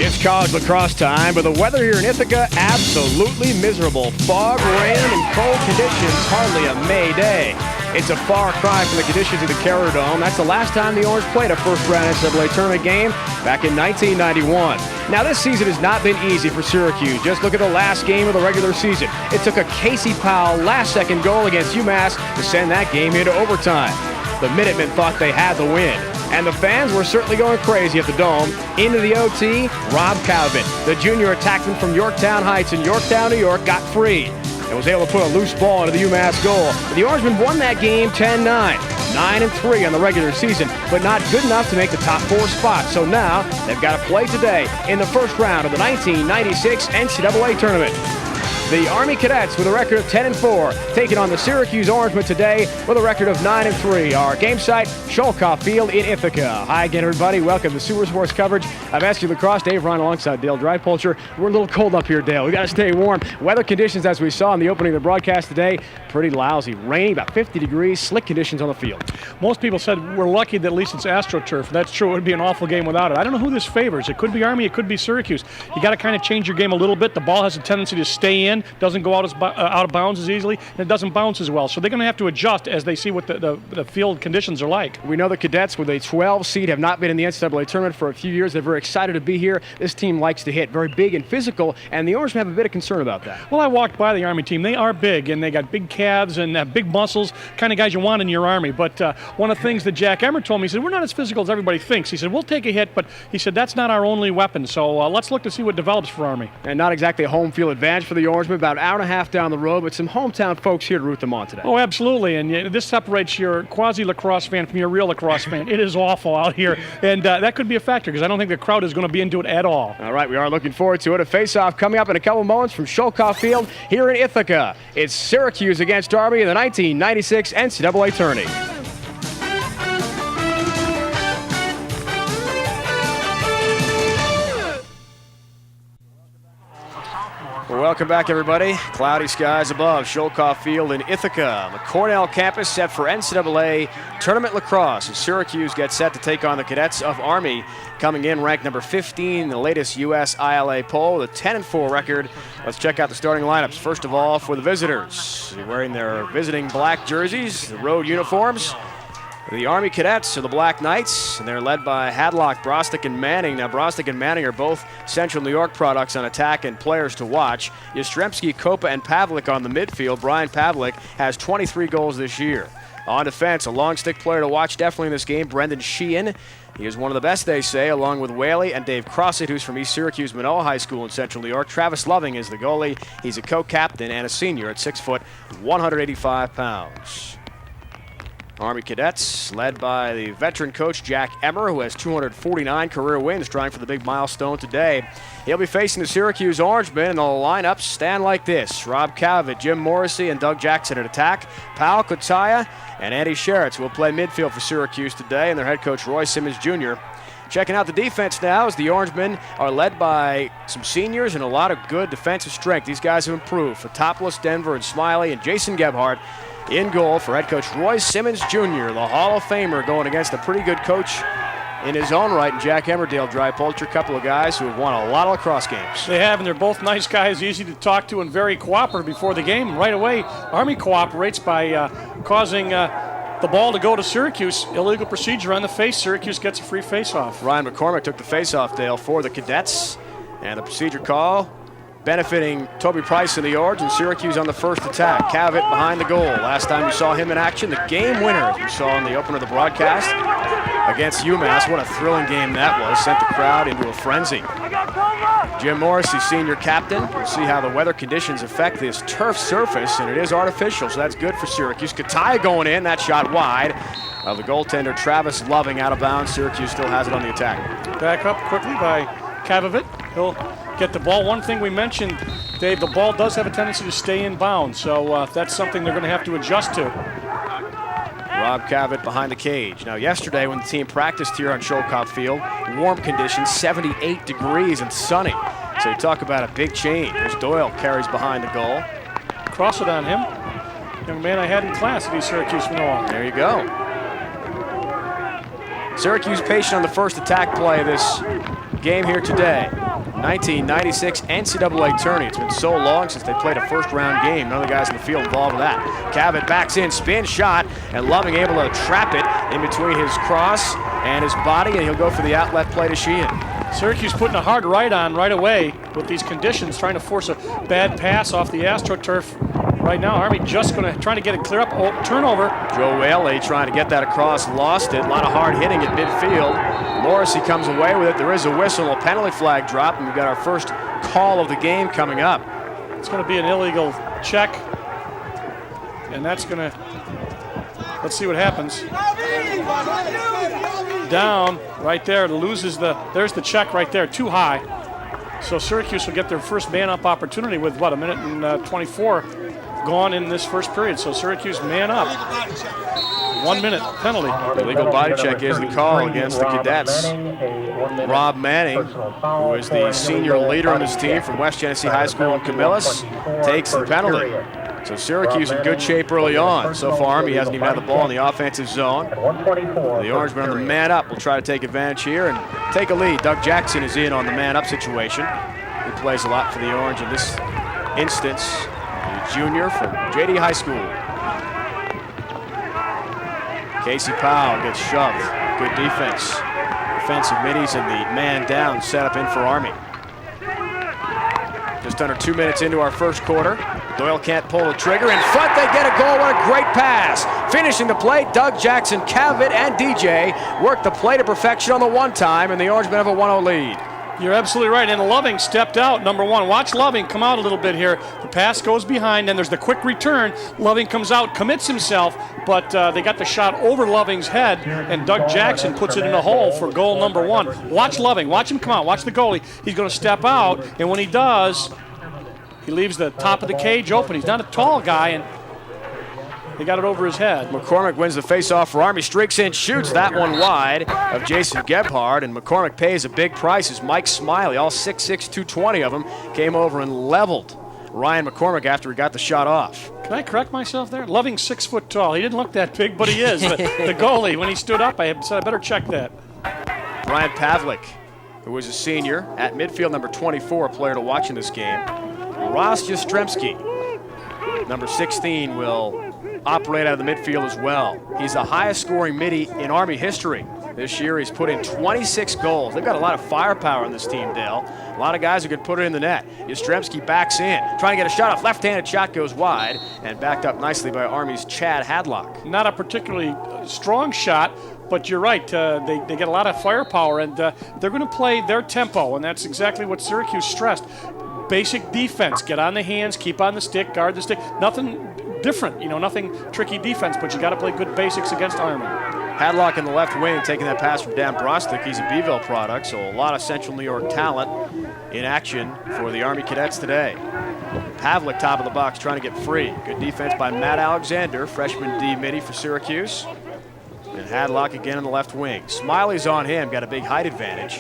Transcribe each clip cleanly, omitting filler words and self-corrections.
It's college lacrosse time, but the weather here in Ithaca, absolutely miserable. Fog, rain, and cold conditions, hardly a May day. It's a far cry from the conditions of the Carrier Dome. That's the last time the Orange played a first-round NCAA tournament game back in 1991. Now, this season has not been easy for Syracuse. Just look at the last game of the regular season. It took a Casey Powell last-second goal against UMass to send that game into overtime. The Minutemen thought they had the win. And the fans were certainly going crazy at the Dome. Into the OT, Rob Calvin, the junior attackman from Yorktown Heights in Yorktown, New York, got free and was able to put a loose ball into the UMass goal. The Orangemen won that game 10-9, 9-3 on the regular season, but not good enough to make the top 4 spots. So now they've got to play today in the first round of the 1996 NCAA tournament. The Army Cadets with a record of 10-4, taking on the Syracuse Orangemen today with a record of 9-3. Our game site, Sholkoff Field in Ithaca. Hi again, everybody. Welcome to Super Sports coverage of SU Lacrosse. Dave Ryan alongside Dale Drypolcher. We're a little cold up here, Dale. We got to stay warm. Weather conditions, as we saw in the opening of the broadcast today, pretty lousy. Rainy, about 50 degrees, slick conditions on the field. Most people said we're lucky that at least it's AstroTurf. That's true. It would be an awful game without it. I don't know who this favors. It could be Army. It could be Syracuse. You got to kind of change your game a little bit. The ball has a tendency to stay in, doesn't go out of bounds as easily, and it doesn't bounce as well. So they're going to have to adjust as they see what the field conditions are like. We know the Cadets with a 12 seed have not been in the NCAA tournament for a few years. They're very excited to be here. This team likes to hit, very big and physical, and the Orangemen have a bit of concern about that. Well, I walked by the Army team. They are big, and they got big calves and big muscles, kind of guys you want in your Army. But one of the things that Jack Emmer told me, he said, we're not as physical as everybody thinks. He said, we'll take a hit, but he said, that's not our only weapon. So let's look to see what develops for Army. And not exactly a home field advantage for the Orangemen, about an hour and a half down the road, but some hometown folks here to root them on today. Oh, absolutely, and this separates your quasi-lacrosse fan from your real lacrosse fan. It is awful out here, and that could be a factor because I don't think the crowd is going to be into it at all. All right, we are looking forward to it. A face-off coming up in a couple moments from Sholkoff Field here in Ithaca. It's Syracuse against Army in the 1996 NCAA tourney. Well, welcome back, everybody. Cloudy skies above Sholkoff Field in Ithaca on the Cornell campus, set for NCAA tournament lacrosse as Syracuse gets set to take on the Cadets of Army, coming in ranked number 15 in the latest U.S. ILA poll with a 10-4 record. Let's check out the starting lineups. First of all, for the visitors, wearing their visiting black jerseys, the road uniforms. The Army Cadets are the Black Knights, and they're led by Hadlock, Brostick, and Manning. Now, Brostick and Manning are both Central New York products on attack and players to watch. Yastrzemski, Kopa, and Pavlik on the midfield. Brian Pavlik has 23 goals this year. On defense, a long stick player to watch definitely in this game, Brendan Sheehan. He is one of the best, they say, along with Whaley and Dave Crossett, who's from East Syracuse Manoa High School in Central New York. Travis Loving is the goalie. He's a co-captain and a senior at 6 foot, 185 pounds. Army Cadets, led by the veteran coach Jack Emmer, who has 249 career wins, trying for the big milestone today. He'll be facing the Syracuse Orangemen, and the lineups stand like this. Rob Calvert, Jim Morrissey, and Doug Jackson at attack. Powell, Kutaya, and Andy Sheretz will play midfield for Syracuse today, and their head coach Roy Simmons Jr. Checking out the defense now as the Orangemen are led by some seniors and a lot of good defensive strength. These guys have improved. Fotopoulos, Denver, and Smiley, and Jason Gebhardt in goal for head coach Roy Simmons Jr., the Hall of Famer, going against a pretty good coach in his own right, and Jack Emmerdale, Drypolcher, a couple of guys who have won a lot of lacrosse games. They have, and they're both nice guys, easy to talk to, and very cooperative before the game. Right away, Army cooperates by causing the ball to go to Syracuse. Illegal procedure on the face. Syracuse gets a free face-off. Ryan McCormick took the face-off, Dale, for the Cadets, and the procedure call benefiting Toby Price in the Orange, and Syracuse on the first attack. Cavett behind the goal. Last time we saw him in action, the game winner, as we saw in the opener of the broadcast, against UMass. What a thrilling game that was. Sent the crowd into a frenzy. Jim Morrissey, senior captain. We'll see how the weather conditions affect this turf surface, and it is artificial, so that's good for Syracuse. Kataya going in, that shot wide. The goaltender Travis Loving out of bounds. Syracuse still has it on the attack. Back up quickly by Kavovit. He'll get the ball. One thing we mentioned, Dave, the ball does have a tendency to stay in bounds, so that's something they're going to have to adjust to. Rob Cavett behind the cage. Now, yesterday when the team practiced here on Sholkoff Field, warm conditions, 78 degrees and sunny. So you talk about a big change. There's Doyle, carries behind the goal. Cross it on him. Young man I had in class at East Syracuse Manoa. There you go. Syracuse patient on the first attack play of this game here today. 1996 NCAA tourney. It's been so long since they played a first-round game. None of the guys in the field involved with that. Cavett backs in, spin shot, and Loving able to trap it in between his cross and his body, and he'll go for the outlet play to Sheehan. Syracuse putting a hard right on right away with these conditions, trying to force a bad pass off the AstroTurf. Right now, Army just trying to get it clear up. Oh, turnover. Joe Whaley trying to get that across, lost it. A lot of hard hitting at midfield. Morrissey comes away with it. There is a whistle, a penalty flag drop, and we've got our first call of the game coming up. It's going to be an illegal check, and that's going to, let's see what happens. Down right there, loses there's the check right there, too high. So Syracuse will get their first man-up opportunity with, what, a minute and 24 gone in this first period. So Syracuse man up. 1 minute penalty. Illegal body check is the call against the Cadets. Rob Manning, who is the senior leader on his team from West Genesee High School in Camillus, takes the penalty. So Syracuse in good shape early on. So far, Army hasn't even had the ball in the offensive zone. The Orangemen on the man up will try to take advantage here and take a lead. Doug Jackson is in on the man up situation. He plays a lot for the Orange in this instance. He's a junior from JD High School. Casey Powell gets shoved. Good defense. Defensive middies and the man down set up in for Army. Just under 2 minutes into our first quarter. Doyle can't pull the trigger. In front, they get a goal. What a great pass. Finishing the play, Doug Jackson, Cavett, and DJ work the play to perfection on the one time, and the Orangemen have a 1-0 lead. You're absolutely right, and Loving stepped out, number one. Watch Loving come out a little bit here. The pass goes behind, and there's the quick return. Loving comes out, commits himself, but they got the shot over Loving's head, and Doug Jackson puts it in the hole for goal number one. Watch Loving. Watch him come out. Watch the goalie. He's going to step out, and when he does, he leaves the top of the cage open. He's not a tall guy, and they got it over his head. McCormick wins the faceoff for Army, streaks in, shoots that one wide of Jason Gebhardt, and McCormick pays a big price as Mike Smiley, all 6'6", 220 of them, came over and leveled Ryan McCormick after he got the shot off. Can I correct myself there? Loving's 6 foot tall. He didn't look that big, but he is. The goalie, when he stood up, I said I better check that. Brian Pavlik, who was a senior at midfield, number 24, a player to watch in this game. Ross Jastrzemski, number 16, will operate out of the midfield as well. He's the highest scoring midi in Army history. This year he's put in 26 goals. They've got a lot of firepower in this team, Dale. A lot of guys who could put it in the net. Jastrzemski backs in, trying to get a shot off. Left-handed shot goes wide and backed up nicely by Army's Chad Hadlock. Not a particularly strong shot, but you're right. They get a lot of firepower, and they're going to play their tempo, and that's exactly what Syracuse stressed. Basic defense. Get on the hands, keep on the stick, guard the stick. Nothing different, nothing tricky defense, but you got to play good basics against Army. Hadlock in the left wing, taking that pass from Dan Brostick. He's a Beeville product, so a lot of Central New York talent in action for the Army Cadets today. Pavlik, top of the box, trying to get free. Good defense by Matt Alexander, freshman D midi for Syracuse. And Hadlock again in the left wing. Smiley's on him, got a big height advantage.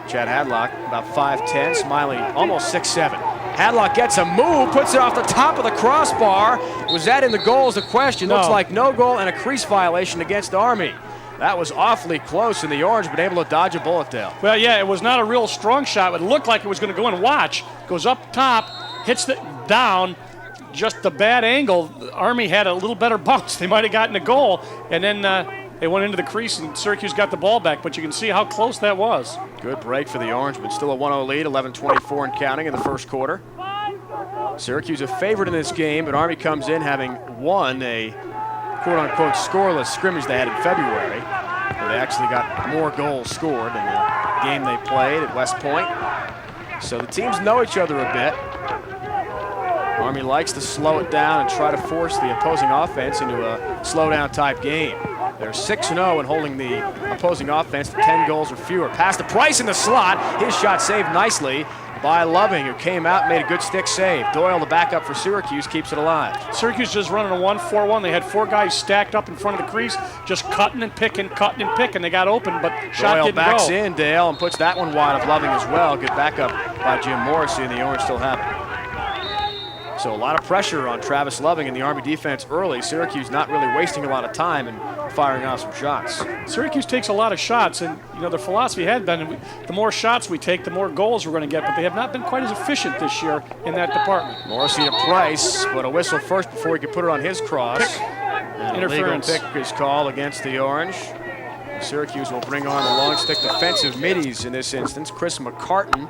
Chad Hadlock, about 5'10", Smiley almost 6'7". Hadlock gets a move, puts it off the top of the crossbar. Was that in the goal is the question. No. Looks like no goal and a crease violation against Army. That was awfully close, and the Orange been able to dodge a bullet, Dale. Well, yeah, it was not a real strong shot, but it looked like it was going to go in. Watch, goes up top, hits the down, just the bad angle. Army had a little better bounce. They might have gotten a goal, and then they went into the crease, and Syracuse got the ball back, but you can see how close that was. Good break for the Orange, but still a 1-0 lead, 11:24 and counting in the first quarter. Syracuse a favorite in this game, but Army comes in having won a quote-unquote scoreless scrimmage they had in February, where they actually got more goals scored in the game they played at West Point. So the teams know each other a bit. Army likes to slow it down and try to force the opposing offense into a slow-down type game. They're 6-0 in holding the opposing offense to 10 goals or fewer. Pass to Price in the slot. His shot saved nicely by Loving, who came out and made a good stick save. Doyle, the backup for Syracuse, keeps it alive. Syracuse just running a 1-4-1. They had 4 guys stacked up in front of the crease, just cutting and picking. They got open, but shot Doyle didn't go. backs in, Dale, and puts that one wide of Loving as well. Good backup by Jim Morrissey, and the Orange still have it. So a lot of pressure on Travis Loving in the Army defense early. Syracuse not really wasting a lot of time and firing off some shots. Syracuse takes a lot of shots, and their philosophy had been the more shots we take, the more goals we're going to get, but they have not been quite as efficient this year in that department. Morrissey to Price, but a whistle first before he could put it on his cross. And Interference. A legal pick is called against the Orange. Syracuse will bring on the long stick defensive middies in this instance. Chris McCartan,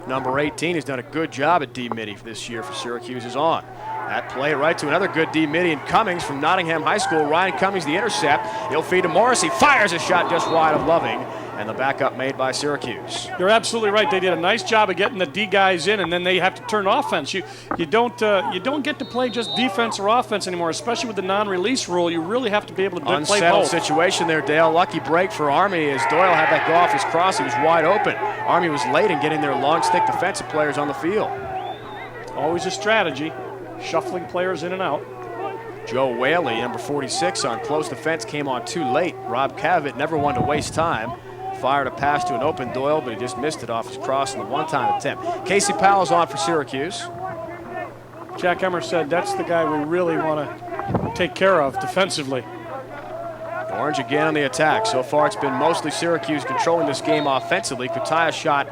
number 18, has done a good job at D-midi this year for Syracuse, is on. That play right to another good D-midi, and Cummings from Nottingham High School. Ryan Cummings, the intercept. He'll feed to Morrissey. Fires a shot just wide of Loving, and the backup made by Syracuse. You're absolutely right. They did a nice job of getting the D guys in, and then they have to turn offense. You don't get to play just defense or offense anymore, especially with the non-release rule. You really have to be able to play both. Unsettled situation there, Dale. Lucky break for Army as Doyle had that go off his cross. He was wide open. Army was late in getting their long stick defensive players on the field. Always a strategy, shuffling players in and out. Joe Whaley, number 46, on close defense, came on too late. Rob Cavett, never one to waste time. Fired a pass to an open Doyle, but he just missed it off his cross in the one-time attempt. Casey Powell's on for Syracuse. Jack Emmer said that's the guy we really want to take care of defensively. Orange again on the attack. So far it's been mostly Syracuse controlling this game offensively. Kutaya's shot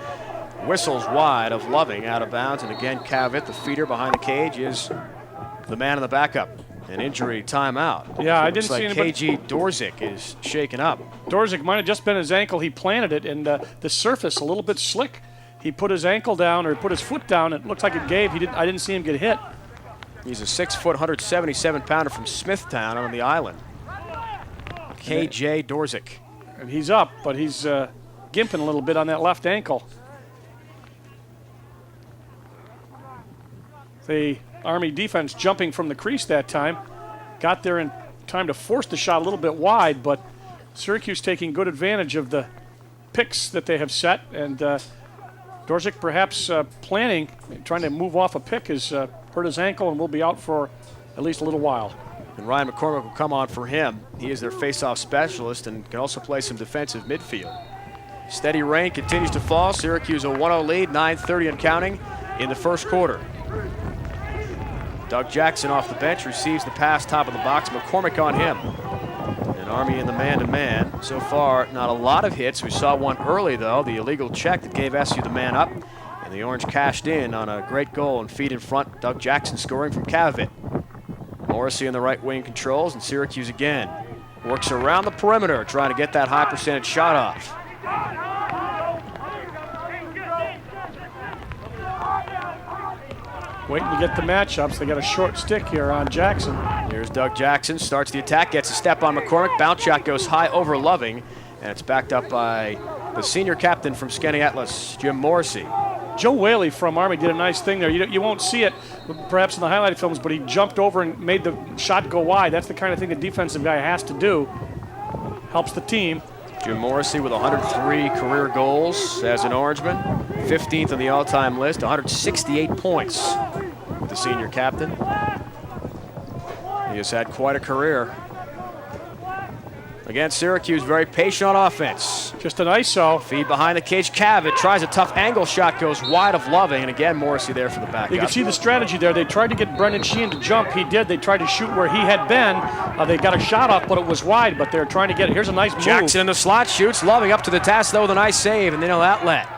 whistles wide of Loving, out of bounds. And again, Cavett, the feeder behind the cage, is the man in the backup. An injury timeout. Yeah, I didn't see anybody. KG Dorzik is shaken up. Dorzik might have just been his ankle. He planted it, and the surface a little bit slick. He put his ankle down, or put his foot down. It looked like it gave. I didn't see him get hit. He's a 6-foot, 177-pounder from Smithtown on the island. KJ Dorzik. And he's up, but he's gimping a little bit on that left ankle. The Army defense jumping from the crease that time. Got there in time to force the shot a little bit wide, but Syracuse taking good advantage of the picks that they have set. And Dorzik perhaps planning, trying to move off a pick, has hurt his ankle and will be out for at least a little while. And Ryan McCormick will come on for him. He is their face-off specialist and can also play some defensive midfield. Steady rain continues to fall. Syracuse a 1-0 lead, 9:30 and counting in the first quarter. Doug Jackson off the bench receives the pass top of the box. McCormick on him. And Army in the man-to-man. So far, not a lot of hits. We saw one early, though, the illegal check that gave SU the man up. And the Orange cashed in on a great goal and feed in front. Doug Jackson scoring from Cavett. Morrissey in the right wing controls, and Syracuse again works around the perimeter, trying to get that high percentage shot off. Waiting to get the matchups. They got a short stick here on Jackson. Here's Doug Jackson, starts the attack, gets a step on McCormick. Bounce shot goes high over Loving, and it's backed up by the senior captain from Skaneateles, Jim Morrissey. Joe Whaley from Army did a nice thing there. You won't see it perhaps in the highlighted films, but he jumped over and made the shot go wide. That's the kind of thing a defensive guy has to do. Helps the team. Jim Morrissey with 103 career goals as an Orangeman, 15th on the all-time list, 168 points with the senior captain. He has had quite a career. Again, Syracuse very patient on offense. Just an ISO. Feed behind the cage. Cavett tries a tough angle shot, goes wide of Loving, and again Morrissey there for the backup. You can see the strategy there. They tried to get Brendan Sheehan to jump. He did. They tried to shoot where he had been. They got a shot off, but it was wide, but they're trying to get it. Here's a nice move. Jackson in the slot shoots. Loving up to the task, though, with a nice save, and then no outlet.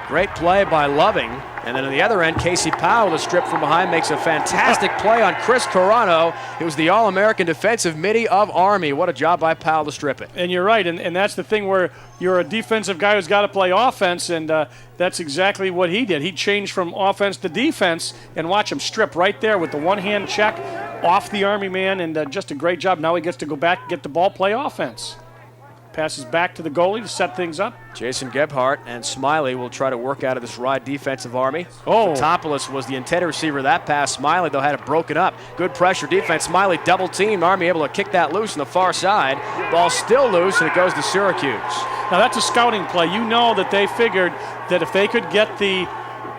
Great play by Loving. And then on the other end, Casey Powell, the strip from behind, makes a fantastic play on Chris Corano. It was the All-American defensive midi of Army. What a job by Powell to strip it. And you're right, and that's the thing where you're a defensive guy who's got to play offense, and that's exactly what he did. He changed from offense to defense, and watch him strip right there with the one-hand check off the Army man, and just a great job. Now he gets to go back, get the ball, play offense. Passes back to the goalie to set things up. Jason Gebhardt and Smiley will try to work out of this ride defensive Army. Oh. Fotopoulos was the intended receiver of that pass. Smiley, though, had it broken up. Good pressure defense. Smiley double teamed. Army able to kick that loose on the far side. Ball still loose, and it goes to Syracuse. Now that's a scouting play. You know that they figured that if they could get the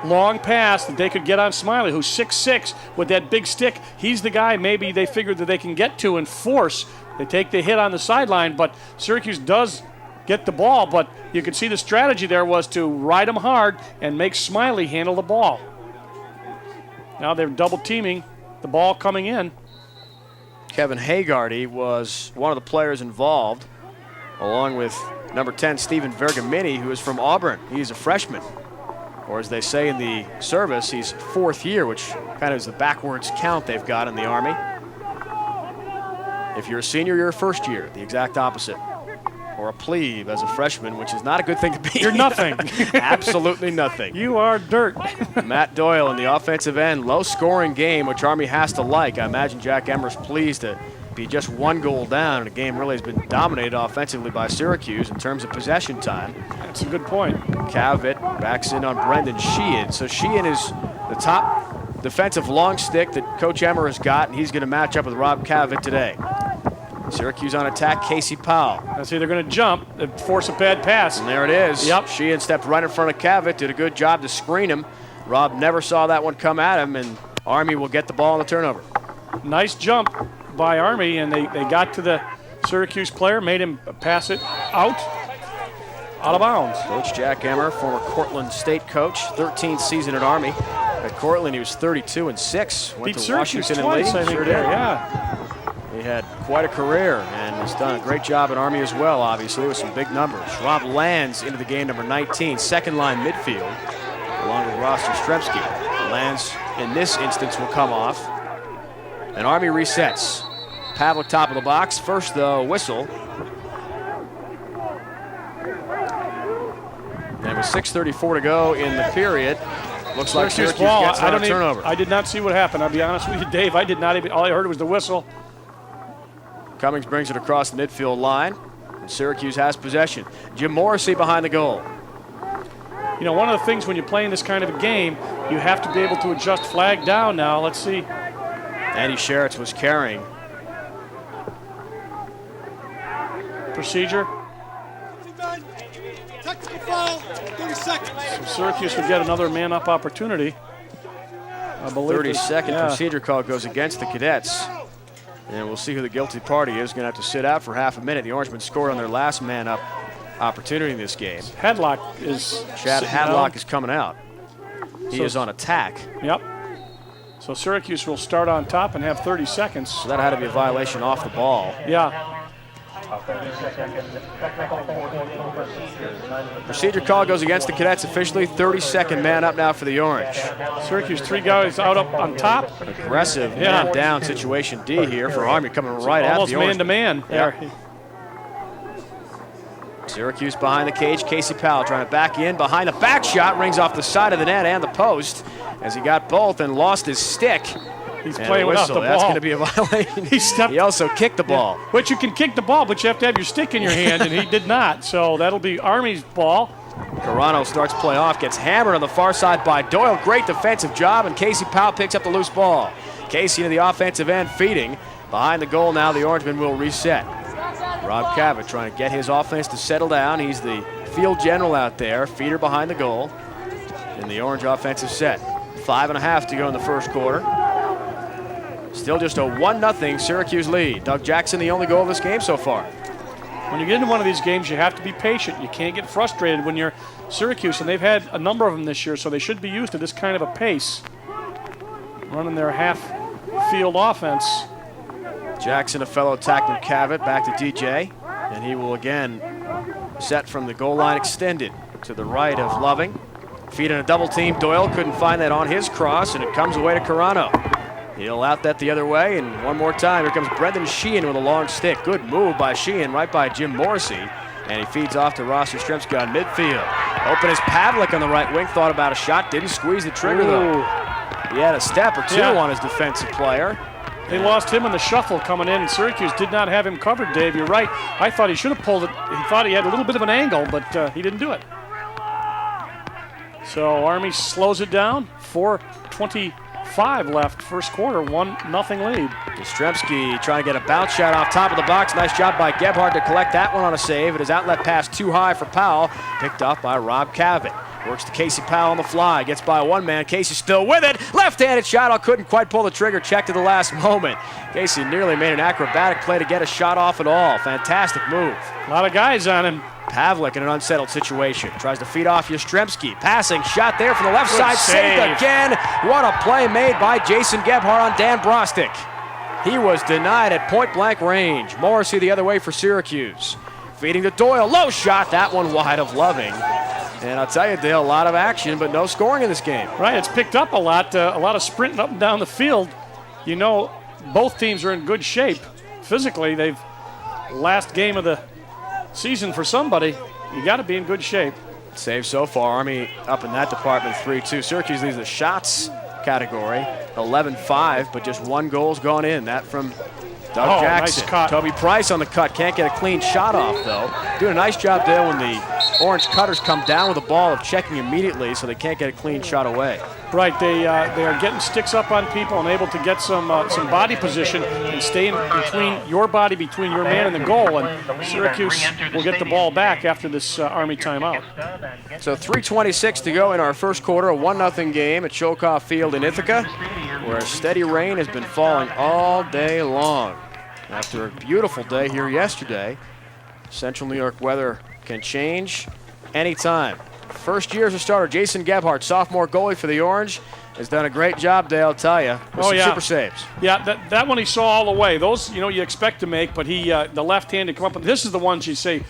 long pass that they could get on Smiley, who's 6'6", with that big stick. He's the guy maybe they figured that they can get to and force. They take the hit on the sideline, but Syracuse does get the ball, but you can see the strategy there was to ride him hard and make Smiley handle the ball. Now they're double teaming the ball coming in. Kevin Hagarty was one of the players involved, along with number 10, Stephen Vergamini, who is from Auburn. He's a freshman. Or as they say in the service, he's fourth year, which kind of is the backwards count they've got in the Army. If you're a senior, you're a first year, the exact opposite. Or a plebe as a freshman, which is not a good thing to be. You're nothing. Absolutely nothing. You are dirt. Matt Doyle in the offensive end, low-scoring game, which Army has to like. I imagine Jack Emmer's pleased to be just one goal down, and the game really has been dominated offensively by Syracuse in terms of possession time. That's a good point. Cavett backs in on Brendan Sheehan. So Sheehan is the top defensive long stick that Coach Emmer has got, and he's going to match up with Rob Cavett today. Syracuse on attack, Casey Powell. That's either going to jump and force a bad pass. And there it is. Yep. Sheehan stepped right in front of Cavett, did a good job to screen him. Rob never saw that one come at him, and Army will get the ball on the turnover. Nice jump by Army, and they got to the Syracuse player, made him pass it out of bounds. Coach Jack Emmer, former Cortland State coach, 13th season at Army. At Cortland, he was 32-6. Went Beat to Washington twice, and Lee. I think. Sure did. Yeah. He had quite a career and has done a great job at Army as well, obviously, with some big numbers. Rob Lands into the game, number 19, second line midfield, along with Ross Jastrzemski. Lands, in this instance, will come off. And Army resets. Pavlik top of the box. First, the whistle. And with 6:34 to go in the period, looks like Syracuse gets on a turnover. I did not see what happened. I'll be honest with you, Dave. I did not even. All I heard was the whistle. Cummings brings it across the midfield line, and Syracuse has possession. Jim Morrissey behind the goal. You know, one of the things when you're playing this kind of a game, you have to be able to adjust flag down now. Let's see. Andy Sheretz was carrying. Procedure. Technical foul, 30 seconds. So Syracuse would get another man-up opportunity. I believe 30-second procedure call goes against the Cadets. And we'll see who the guilty party is. Going to have to sit out for half a minute. The Orangemen scored on their last man-up opportunity in this game. Hadlock is Chad Hadlock is coming out. He is on attack. Yep. So Syracuse will start on top and have 30 seconds. So that had to be a violation off the ball. Yeah. Procedure call goes against the Cadets officially. 30-second man up now for the Orange. Syracuse, 3 guys out up on top. Aggressive man down situation D here for Army coming right at the Orange. Almost man-to-man. Yep. Syracuse behind the cage. Casey Powell trying to back in. Behind the back shot. Rings off the side of the net and the post as he got both and lost his stick. He's and playing without the ball. That's going to be a violation. He also kicked the ball. Yeah. But you can kick the ball, but you have to have your stick in your hand, and he did not. So that'll be Army's ball. Carano starts play off, gets hammered on the far side by Doyle. Great defensive job, and Casey Powell picks up the loose ball. Casey to the offensive end, feeding. Behind the goal now, the Orangemen will reset. Rob Cavett trying to get his offense to settle down. He's the field general out there. Feeder behind the goal in the Orange offensive set. 5.5 to go in the first quarter. Still just a 1-0 Syracuse lead. Doug Jackson, the only goal of this game so far. When you get into one of these games, you have to be patient. You can't get frustrated when you're Syracuse, and they've had a number of them this year, so they should be used to this kind of a pace. Running their half-field offense. Jackson, a fellow attackman, Cavett, back to DJ, and he will again set from the goal line extended to the right of Loving. Feed in a double team. Doyle couldn't find that on his cross, and it comes away to Carano. He'll out that the other way, and one more time, here comes Brendan Sheehan with a long stick. Good move by Sheehan, right by Jim Morrissey, and he feeds off to Ross Jastrzemski on midfield. Open is Pavlik on the right wing, thought about a shot, didn't squeeze the trigger though. He had a step or two on his defensive player. They lost him in the shuffle coming in, and Syracuse did not have him covered, Dave. You're right. I thought he should have pulled it. He thought he had a little bit of an angle, but he didn't do it. So Army slows it down. 4:25 left, first quarter, 1-0 lead. Jastrzemski trying to get a bounce shot off top of the box. Nice job by Gebhardt to collect that one on a save. It is outlet pass too high for Powell. Picked off by Rob Cavett. Works to Casey Powell on the fly. Gets by one man. Casey still with it. Left-handed shot. Couldn't quite pull the trigger. Checked at the last moment. Casey nearly made an acrobatic play to get a shot off at all. Fantastic move. A lot of guys on him. Pavlik in an unsettled situation. Tries to feed off Yastrzemski. Passing shot there from the left side. Saved again. What a play made by Jason Gebhardt on Dan Brostick. He was denied at point-blank range. Morrissey the other way for Syracuse. Feeding to Doyle. Low shot. That one wide of Loving. And I'll tell you, Dale, a lot of action, but no scoring in this game. Right, it's picked up a lot of sprinting up and down the field. You know, both teams are in good shape. Physically, they've last game of the season for somebody. You got to be in good shape. Save so far. Army up in that department 3-2. Syracuse leads the shots category 11-5, but just 1 goal's gone in. That from Doug Jackson. Nice cut. Toby Price on the cut. Can't get a clean shot off, though. Doing a nice job there when the Orange Cutters come down with the ball of checking immediately so they can't get a clean shot away. Right, they are getting sticks up on people and able to get some body position and stay in between your body, between your man and the goal. And Syracuse will get the ball back after this Army timeout. So 3:26 to go in our first quarter, a 1-0 game at Sholkoff Field in Ithaca, where steady rain has been falling all day long. After a beautiful day here yesterday, Central New York weather can change anytime. First year as a starter, Jason Gebhardt, sophomore goalie for the Orange, has done a great job, Dale, I'll tell you, with some super saves. Yeah, that one he saw all the way. Those, you know, you expect to make, but he, the left-handed come up with, this is the ones you say,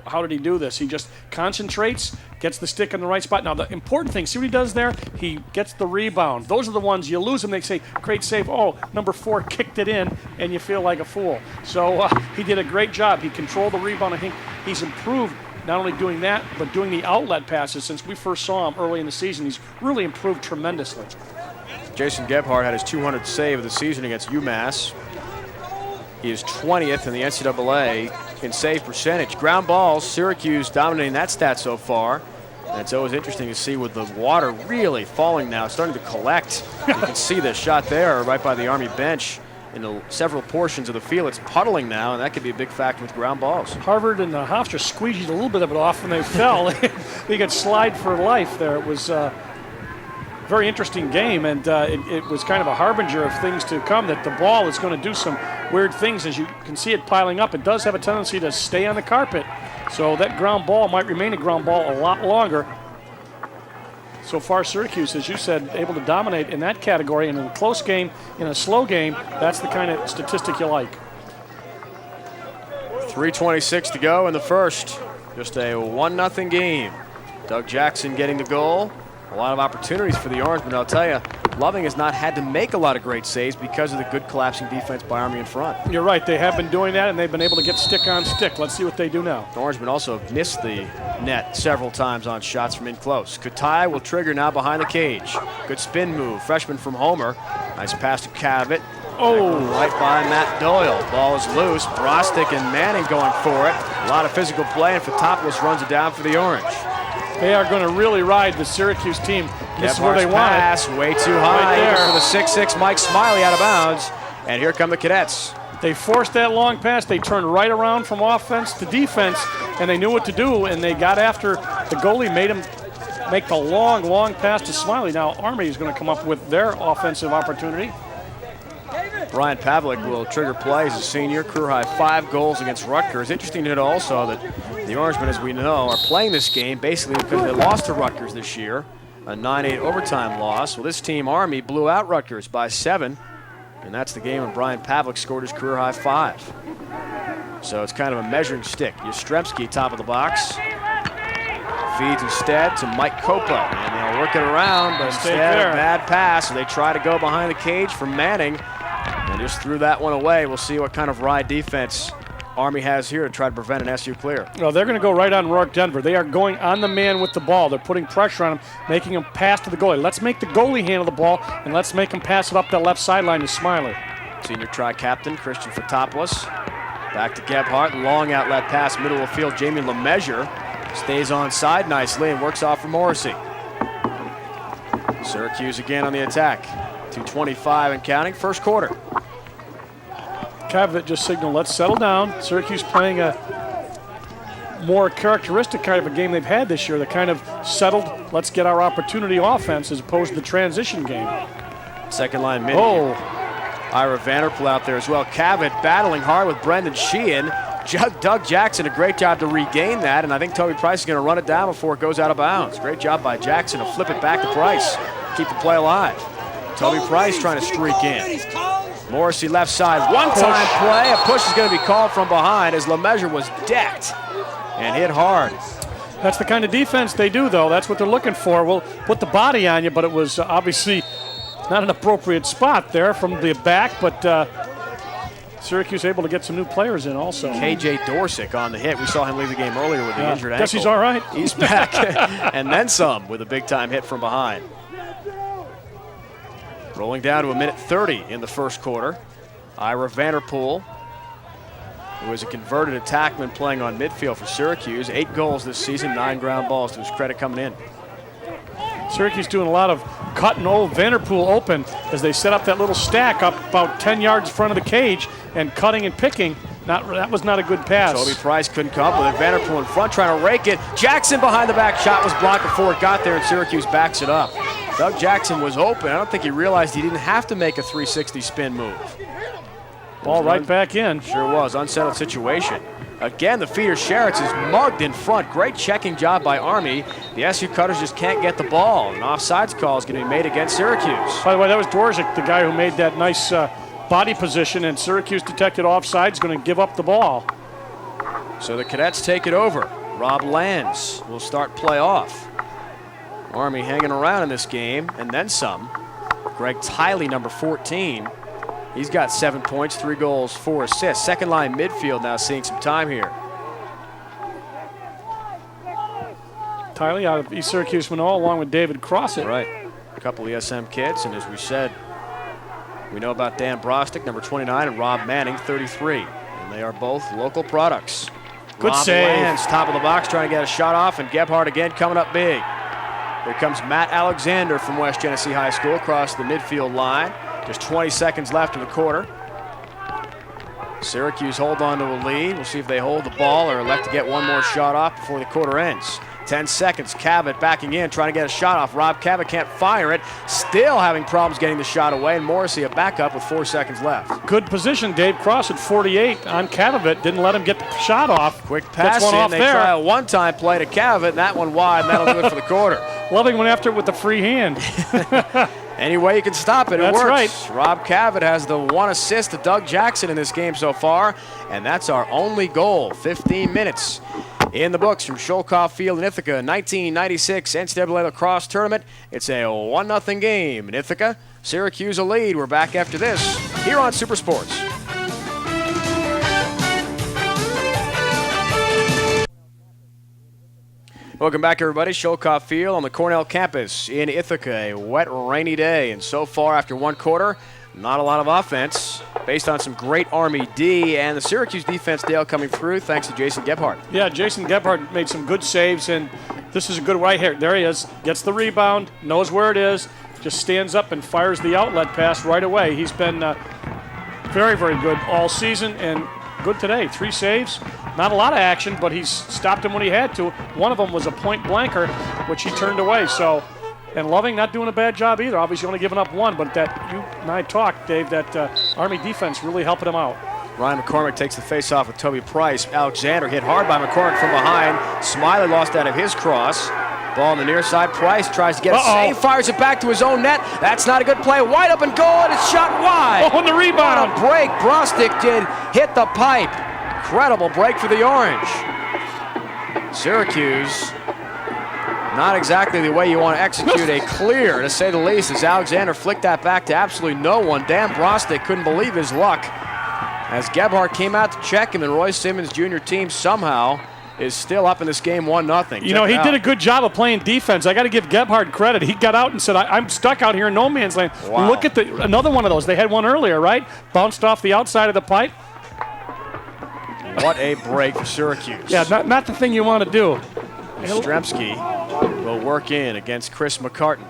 how did he do this? He just concentrates, gets the stick in the right spot. Now, the important thing, see what he does there? He gets the rebound. Those are the ones you lose them. They say, great save. Oh, number 4 kicked it in, and you feel like a fool. So he did a great job. He controlled the rebound. I think he's improved not only doing that, but doing the outlet passes. Since we first saw him early in the season, he's really improved tremendously. Jason Gebhardt had his 200th save of the season against UMass. He is 20th in the NCAA in save percentage. Ground balls, Syracuse dominating that stat so far. And it's always interesting to see with the water really falling now, starting to collect. You can see the shot there right by the Army bench. In several portions of the field, it's puddling now, and that could be a big factor with ground balls. Harvard and Hofstra squeegeed a little bit of it off when they fell. They could slide for life there. It was a very interesting game, and it was kind of a harbinger of things to come, that the ball is going to do some weird things. As you can see it piling up, it does have a tendency to stay on the carpet. So that ground ball might remain a ground ball a lot longer. So far, Syracuse, as you said, able to dominate in that category. And in a close game, in a slow game, that's the kind of statistic you like. 3:26 to go in the first. Just a 1-0 game. Doug Jackson getting the goal. A lot of opportunities for the Orange, but I'll tell you, Loving has not had to make a lot of great saves because of the good collapsing defense by Army in front. You're right. They have been doing that, and they've been able to get stick on stick. Let's see what they do now. The Orangemen also have missed the net several times on shots from in close. Kutai will trigger now behind the cage. Good spin move. Freshman from Homer. Nice pass to Cavett. Oh, right by Matt Doyle. Ball is loose. Brostick and Manning going for it. A lot of physical play, and Fotopoulos runs it down for the Orange. They are going to really ride the Syracuse team. This is where they want it. Pass way too high for the 6'6" Mike Smiley out of bounds. And here come the Cadets. They forced that long pass. They turned right around from offense to defense, and they knew what to do, and they got after the goalie, made him make the long pass to Smiley. Now Army is going to come up with their offensive opportunity. Brian Pavlik will trigger play as a senior, career high 5 goals against Rutgers. Interesting to note also that the Orangemen, as we know, are playing this game basically because they lost to Rutgers this year, a 9-8 overtime loss. Well, this team, Army, blew out Rutgers by 7, and that's the game when Brian Pavlik scored his career high 5. So it's kind of a measuring stick. Yastrzemski, top of the box, feeds instead to Mike Kopa, and they'll work it around, but instead a bad pass. So they try to go behind the cage for Manning, and just threw that one away. We'll see what kind of ride defense Army has here to try to prevent an SU clear. No, they're going to go right on Rourke Denver. They are going on the man with the ball. They're putting pressure on him, making him pass to the goalie. Let's make the goalie handle the ball, and let's make him pass it up the left sideline to Smiley. Senior tri-captain Christian Fotopoulos. Back to Gebhardt. Long outlet pass, middle of the field. Jamie LeMessurier stays on side nicely and works off for Morrissey. Syracuse again on the attack. 2:25 and counting, first quarter. Cavett just signaled, let's settle down. Syracuse playing a more characteristic kind of a game they've had this year. They're kind of settled, let's get our opportunity offense as opposed to the transition game. Second line mid. Oh, Ira Vanderpool out there as well. Cavett battling hard with Brendan Sheehan. Doug Jackson, a great job to regain that, and I think Toby Price is going to run it down before it goes out of bounds. Great job by Jackson to flip it back to Price, keep the play alive. Toby Price trying to streak in. Morrissey left side, one-time play. A push is going to be called from behind as LeMessurier was decked and hit hard. That's the kind of defense they do, though. That's what they're looking for. We'll put the body on you, but it was obviously not an appropriate spot there from the back, but Syracuse able to get some new players in also. KJ Dorsick on the hit. We saw him leave the game earlier with the injured ankle. Guess he's all right. He's back, and then some with a big-time hit from behind. Rolling down to 1:30 in the first quarter. Ira Vanderpool, who is a converted attackman playing on midfield for Syracuse. 8 goals this season, 9 ground balls to his credit coming in. Syracuse doing a lot of cutting old Vanderpool open as they set up that little stack up about 10 yards in front of the cage and cutting and picking. That was not a good pass. Toby Price couldn't come up with it. Vanderpool in front trying to rake it. Jackson behind the back. Shot was blocked before it got there, and Syracuse backs it up. Doug Jackson was open. I don't think he realized he didn't have to make a 360 spin move. Ball right back in. Sure was. Unsettled situation. Again, the feeder Sherritts is mugged in front. Great checking job by Army. The SU Cutters just can't get the ball. An offsides call is going to be made against Syracuse. By the way, that was Dorsick, the guy who made that nice body position, and Syracuse detected offsides, going to give up the ball. So the Cadets take it over. Rob Lands will start play off. Army hanging around in this game, and then some. Greg Tiley, number 14. He's got 7 points, 3 goals, 4 assists. Second line midfield now seeing some time here. Tiley out of East Syracuse Manoa along with David Crossett. Right. A couple ESM kids, and as we said, we know about Dan Brostick, number 29, and Rob Manning, 33. And they are both local products. Good Rob save. Lands, top of the box, trying to get a shot off, and Gebhardt again coming up big. Here comes Matt Alexander from West Genesee High School across the midfield line. Just 20 seconds left in the quarter. Syracuse hold on to a lead. We'll see if they hold the ball or elect to get one more shot off before the quarter ends. 10 seconds, Cavett backing in, trying to get a shot off. Rob Cavett can't fire it. Still having problems getting the shot away, and Morrissey a backup with 4 seconds left. Good position, Dave Cross at 48 on Cavett. Didn't let him get the shot off. Quick pass one in. off They there. try a one-time play to Cavett, and that one wide, and that'll do it for the quarter. Loving went after it with the free hand. Any way you can stop it, it That's works. right. Rob Cavett has the 1 assist to Doug Jackson in this game so far, and that's our only goal. 15 minutes in the books from Sholkoff Field in Ithaca. 1996 NCAA Lacrosse Tournament. It's a 1-0 game in Ithaca. Syracuse a lead. We're back after this here on Super Sports. Welcome back, everybody. Sholkoff Field on the Cornell campus in Ithaca. A wet, rainy day, and so far after one quarter, not a lot of offense based on some great Army D, and the Syracuse defense, Dale, coming through thanks to Jason Gebhardt. Yeah, Jason Gebhardt made some good saves, and this is a good right here. There he is. Gets the rebound, knows where it is, just stands up and fires the outlet pass right away. He's been very, very good all season, and good today. 3 saves. Not a lot of action, but he's stopped him when he had to. One of them was a point blanker, which he turned away. So, and Loving not doing a bad job either. Obviously only giving up 1, but that you and I talked, Dave, that Army defense really helping him out. Ryan McCormick takes the face-off with Toby Price. Alexander hit hard by McCormick from behind. Smiley lost out of his cross. Ball on the near side. Price tries to get a save, fires it back to his own net. That's not a good play. Wide open goal, and it's shot wide. Oh, and the rebound. What a break. Brostick did hit the pipe. Incredible break for the Orange. Syracuse, not exactly the way you want to execute a clear, to say the least, as Alexander flicked that back to absolutely no one. Dan Brostick couldn't believe his luck as Gebhardt came out to check him, and Roy Simmons' junior team somehow is still up in this game 1-0. You know, he did a good job of playing defense. I got to give Gebhardt credit. He got out and said, I'm stuck out here in no man's land. Wow. Look at another one of those. They had one earlier, right? Bounced off the outside of the pipe. What a break for Syracuse. Yeah, not the thing you want to do. Stremski will work in against Chris McCartan.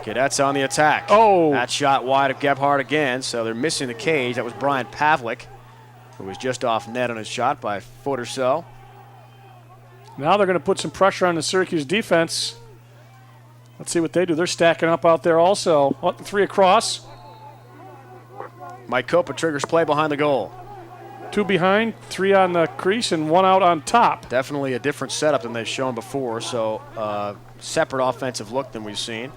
Cadets on the attack. Oh. That shot wide of Gebhardt again, so they're missing the cage. That was Brian Pavlik, who was just off net on his shot by a foot or so. Now they're going to put some pressure on the Syracuse defense. Let's see what they do. They're stacking up out there also. Oh, the 3 across. Mike Copa triggers play behind the goal. 2 behind, 3 on the crease, and 1 out on top. Definitely a different setup than they've shown before, so separate offensive look than we've seen.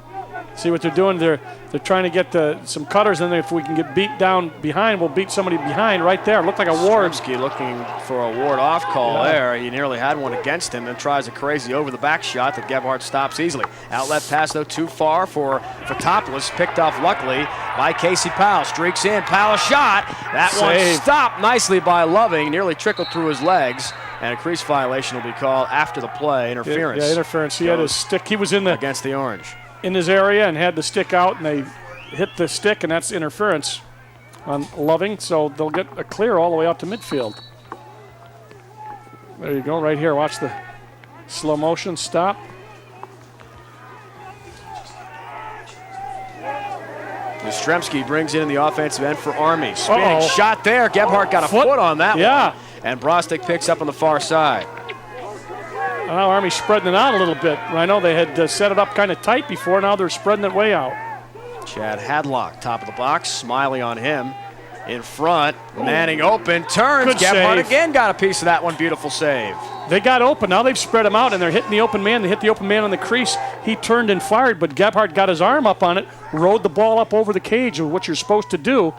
See what they're doing? They're trying to get some cutters, and if we can get beat down behind, we'll beat somebody behind right there. Looked like a Ward. Stremski looking for a Ward off call there. He nearly had one against him, then tries a crazy over-the-back shot that Gebhardt stops easily. Outlet pass, though, too far for Fotopoulos. Picked off, luckily, by Casey Powell. Streaks in. Powell shot. That one stopped nicely by Loving. Nearly trickled through his legs. And a crease violation will be called after the play. Interference. Yeah, interference. He had his stick. He was in the against the Orange. In his area and had the stick out, and they hit the stick, and that's interference on Loving, so they'll get a clear all the way out to midfield. There you go, right here. Watch the slow motion stop. Stremski brings in the offensive end for Army. Spinning shot there. Gebhardt got a foot on that one. And Brostek picks up on the far side. Now Army's spreading it out a little bit. I know they had set it up kind of tight before. Now they're spreading it way out. Chad Hadlock, top of the box. Smiley on him. In front. Manning open. Turns. Gebhardt again got a piece of that one. Beautiful save. They got open. Now they've spread him out, and they're hitting the open man. They hit the open man on the crease. He turned and fired, but Gebhardt got his arm up on it, rode the ball up over the cage, what you're supposed to do.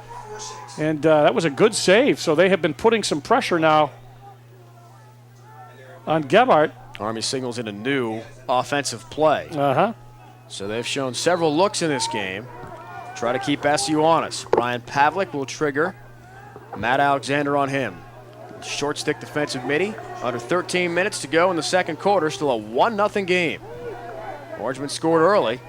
And that was a good save. So they have been putting some pressure now on Gebhardt. Army signals in a new offensive play. So they've shown several looks in this game. Try to keep SU honest. Brian Pavlik will trigger. Matt Alexander on him. Short stick defensive midi. Under 13 minutes to go in the second quarter. Still a 1-0 game. Orangemen scored early.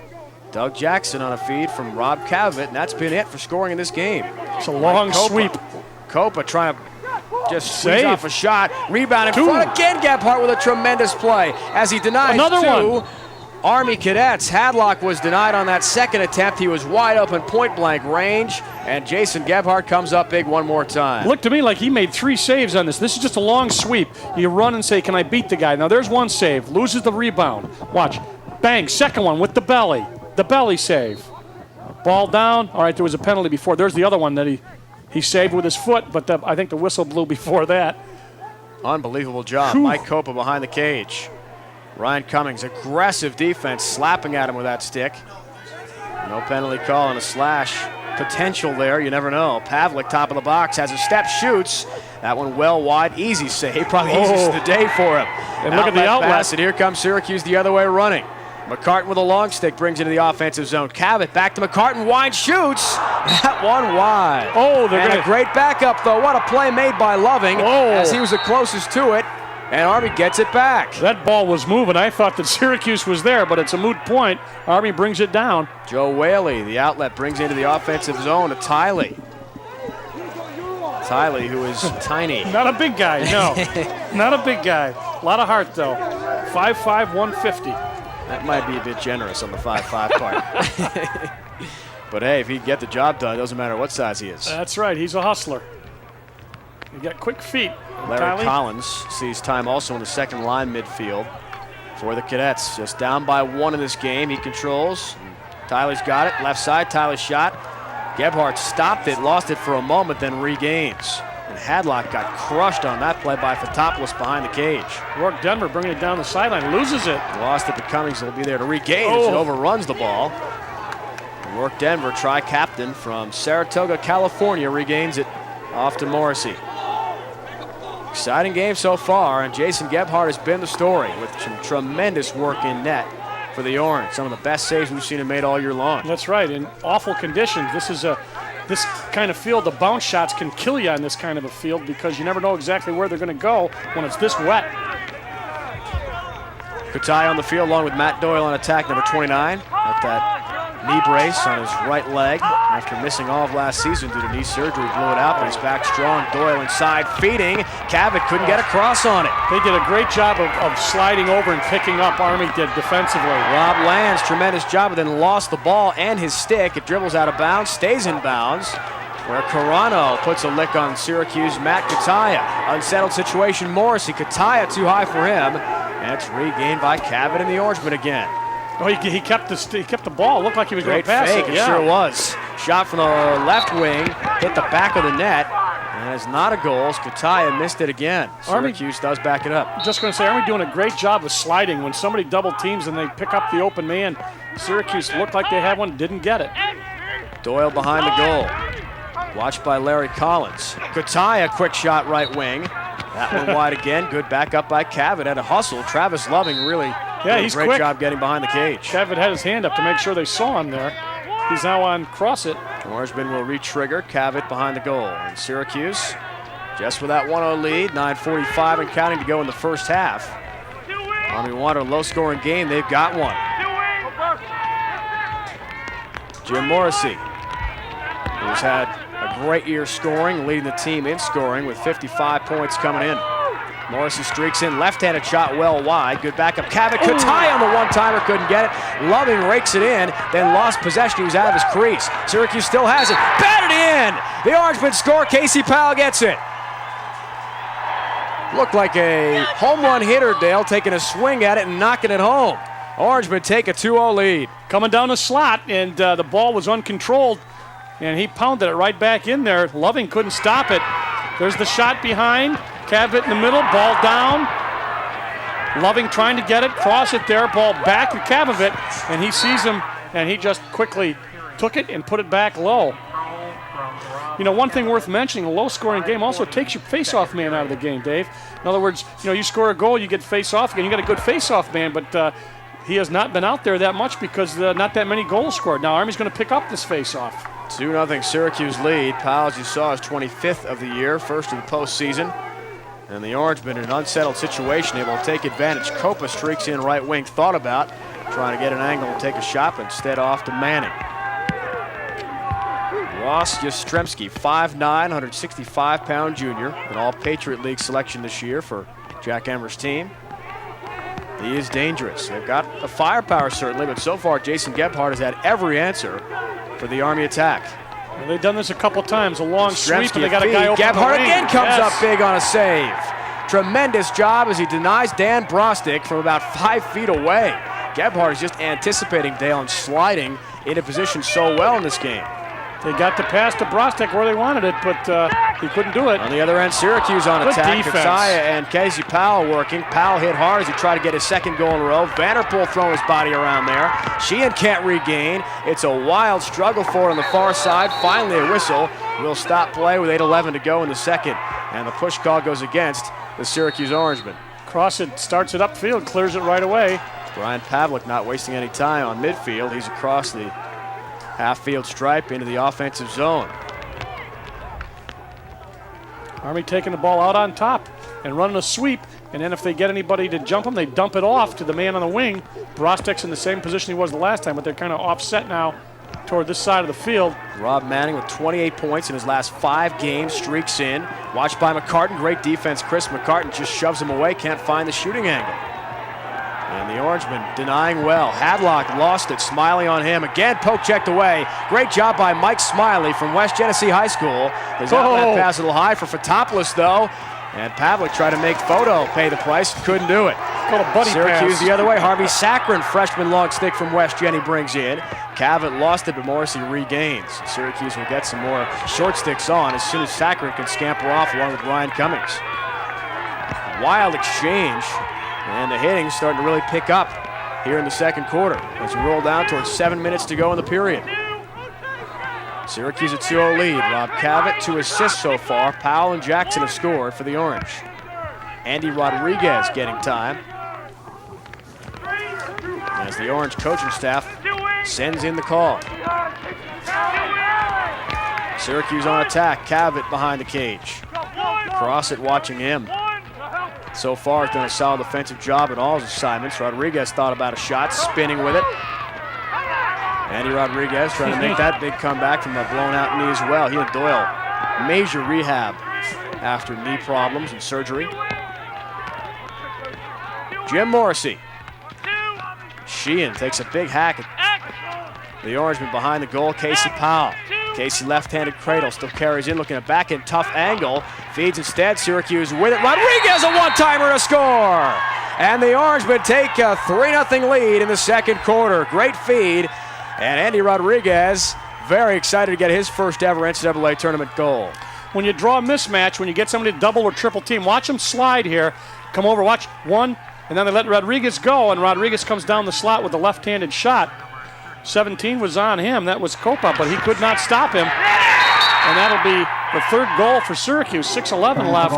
Doug Jackson on a feed from Rob Cavett, and that's been it for scoring in this game. It's a long sweep. Copa trying to just squeeze off a shot. Rebound in front again. Gebhardt with a tremendous play as he denies two Army cadets. Hadlock was denied on that second attempt. He was wide open, point blank range, and Jason Gebhardt comes up big one more time. Looked to me like he made 3 saves on this. This is just a long sweep. You run and say, can I beat the guy? Now there's one save. Loses the rebound. Watch. Bang. Second one with the belly. The belly save. Ball down. All right, there was a penalty before. There's the other one that he saved with his foot, but I think the whistle blew before that. Unbelievable job. Mike Copa behind the cage. Ryan Cummings, aggressive defense, slapping at him with that stick. No penalty call and a slash. Potential there, you never know. Pavlik, top of the box, has a step, shoots. That one well wide, easy save. Probably easiest of the day for him. And look at the outlet. Pass, and here comes Syracuse the other way running. McCartan with a long stick brings into the offensive zone. Cavett back to McCartan, wide shoots. That one wide. A great backup though. What a play made by Loving as he was the closest to it. And Army gets it back. That ball was moving. I thought that Syracuse was there, but it's a moot point. Army brings it down. Joe Whaley, the outlet, brings into the offensive zone to Tiley. Tiley, who is tiny. Not a big guy, no. Not a big guy. A lot of heart, though. 5'5", 150. That might be a bit generous on the 5'5" part. But hey, if he can get the job done, it doesn't matter what size he is. That's right. He's a hustler. He got quick feet. Larry Collins sees time also in the second line midfield for the Cadets. Just down by 1 in this game. He controls. Tyler's got it. Left side, Tyler's shot. Gebhardt stopped it, lost it for a moment, then regains. And Hadlock got crushed on that play by Fotopoulos behind the cage. Rourke Denver bringing it down the sideline, loses it. Lost it, but Cummings will be there to regain as it overruns the ball. Rourke Denver, tri-captain from Saratoga, California, regains it off to Morrissey. Exciting game so far, and Jason Gebhardt has been the story with some tremendous work in net for the Orange. Some of the best saves we've seen him made all year long. That's right. In awful conditions, this kind of field, the bounce shots can kill you on this kind of a field because you never know exactly where they're going to go when it's this wet. Kutai on the field along with Matt Doyle on attack, number 29. Got that knee brace on his right leg after missing all of last season due to knee surgery. Blew it out, but he's back strong. Doyle inside, feeding. Cavett couldn't get across on it. They did a great job of sliding over and picking up. Army did defensively. Rob Lands, tremendous job, but then lost the ball and his stick. It dribbles out of bounds, stays in bounds, where Carano puts a lick on Syracuse Matt Kataya. Unsettled situation, Morrissey. Kataya too high for him, and it's regained by Cavett and the Orangemen again. Oh, he kept the ball. It looked like he was going to pass it. it. It sure was. Shot from the left wing, hit the back of the net, And it's not a goal. Kataya missed it again. Syracuse does back it up. Just going to say, Army doing a great job of sliding. When somebody double teams and they pick up the open man, Syracuse looked like they had one, didn't get it. Doyle behind the goal. Watched by Larry Collins. Kataya, quick shot right wing. That one wide again. Good back up by Cavett. Had a hustle. Travis Loving really did a great job getting behind the cage. Cavett had his hand up to make sure they saw him there. He's now on cross it. Orangeman will re-trigger. Cavett behind the goal. And Syracuse just with that 1-0 lead. 9:45 and counting to go in the first half. Army wanted a low-scoring game. They've got one. Jim Morrissey, who's had a great year scoring, leading the team in scoring with 55 points coming in. Morrissey streaks in, left-handed shot well wide. Good backup. Cavett could tie on the one-timer, couldn't get it. Loving rakes it in, then lost possession. He was out of his crease. Syracuse still has it. Batted in! The Orangemen score. Casey Powell gets it. Looked like a home run hitter, Dale, taking a swing at it and knocking it home. Orangemen take a 2-0 lead. Coming down the slot, and the ball was uncontrolled, and he pounded it right back in there. Loving couldn't stop it. There's the shot behind. Cavett in the middle, ball down. Loving trying to get it, cross it there, ball back to Cavett, and he sees him, and he just quickly took it and put it back low. You know, one thing worth mentioning, a low-scoring game also takes your face-off man out of the game, Dave. In other words, you know, you score a goal, you get face-off again, you got a good face-off man, but he has not been out there that much because not that many goals scored. Now Army's going to pick up this face-off. 2-0 Syracuse lead. Powell, as you saw, is 25th of the year, first of the postseason. And the Orangemen in an unsettled situation, able to take advantage. Copa streaks in right wing, thought about trying to get an angle and take a shot, but instead off to Manning. Ross Jastrzemski, 5'9", 165-pound junior, an All-Patriot League selection this year for Jack Emmer's team. He is dangerous. They've got the firepower, certainly, but so far Jason Gebhardt has had every answer for the Army attack. Well, they've done this a couple times, a long sweep, and they got a guy open. Gebhardt again comes up big on a save. Tremendous job as he denies Dan Brostick from about 5 feet away. Gebhardt is just anticipating Dale and sliding into position so well in this game. They got the pass to Brostick where they wanted it, but he couldn't do it. On the other end, Syracuse on Good attack. defense. Kataya and Casey Powell working. Powell hit hard as he tried to get his second goal in a row. Vanderpool throwing his body around there. Sheehan can't regain. It's a wild struggle for it on the far side. Finally a whistle. Will stop play with 8:11 to go in the second. And the push call goes against the Syracuse Orangemen. Cross it, starts it upfield, clears it right away. Brian Pavlik not wasting any time on midfield. He's across the half-field stripe into the offensive zone. Army taking the ball out on top and running a sweep, and then if they get anybody to jump them, they dump it off to the man on the wing. Brostick's in the same position he was the last time, but they're kind of offset now toward this side of the field. Rob Manning with 28 points in his last 5 games, streaks in. Watched by McCartan, great defense. Chris McCartan just shoves him away, can't find the shooting angle. And the Orangemen denying well. Hadlock lost it, Smiley on him. Again, poke checked away. Great job by Mike Smiley from West Genesee High School. His outlet pass a little high for Fotopoulos though. And Pavlik tried to make Photo pay the price, couldn't do it. Called a buddy Syracuse pass. the other way. Harvey Saccharin, freshman long stick from West Jenny brings in. Cavett lost it, but Morrissey regains. Syracuse will get some more short sticks on as soon as Saccharin can scamper off along with Ryan Cummings. Wild exchange. And the hitting's starting to really pick up here in the second quarter as we roll down towards 7 minutes to go in the period. Syracuse a 2-0 lead. Rob Cavett, 2 assists so far. Powell and Jackson have scored for the Orange. Andy Rodriguez getting time as the Orange coaching staff sends in the call. Syracuse on attack. Cavett behind the cage. Cross it, watching him. So far, has done a solid defensive job in all his assignments. Rodriguez thought about a shot, spinning with it. Andy Rodriguez trying to make that big comeback from a blown-out knee as well. He and Doyle, major rehab after knee problems and surgery. Jim Morrissey. Sheehan takes a big hack at the Orangeman behind the goal. Casey Powell. Casey left-handed cradle, still carries in, looking at back in tough angle. Feeds instead, Syracuse with it. Rodriguez a one-timer to score! And the Orangemen take a 3-0 lead in the second quarter. Great feed. And Andy Rodriguez very excited to get his first ever NCAA tournament goal. when you draw a mismatch, when you get somebody to double or triple team, watch them slide here. Come over, watch one, and then they let Rodriguez go, and Rodriguez comes down the slot with a left-handed shot. 17 was on him. That was Copa, but he could not stop him. And that'll be the third goal for Syracuse. 6:11 left.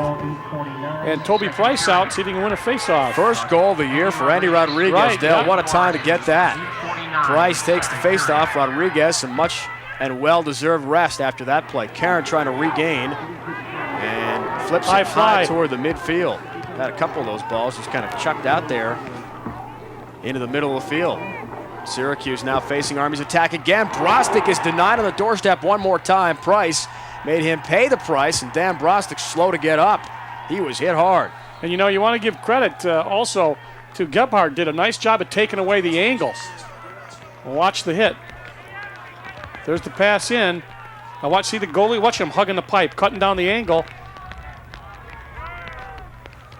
And Toby Price out, see if he can win a faceoff. First goal of the year for Andy Rodriguez, Right, Dale. yeah. What a time to get that. Price takes the faceoff. Rodriguez, some much and well-deserved rest after that play. Karen trying to regain and flips it high toward the midfield. Had a couple of those balls just kind of chucked out there into the middle of the field. Syracuse now facing Army's attack again. Brostek is denied on the doorstep one more time. Price made him pay the price, and Dan Brostek slow to get up. He was hit hard. And you know, you want to give credit also to Gebhardt. Did a nice job of taking away the angle. Watch the hit. There's the pass in. Now see the goalie, watch him hugging the pipe, cutting down the angle.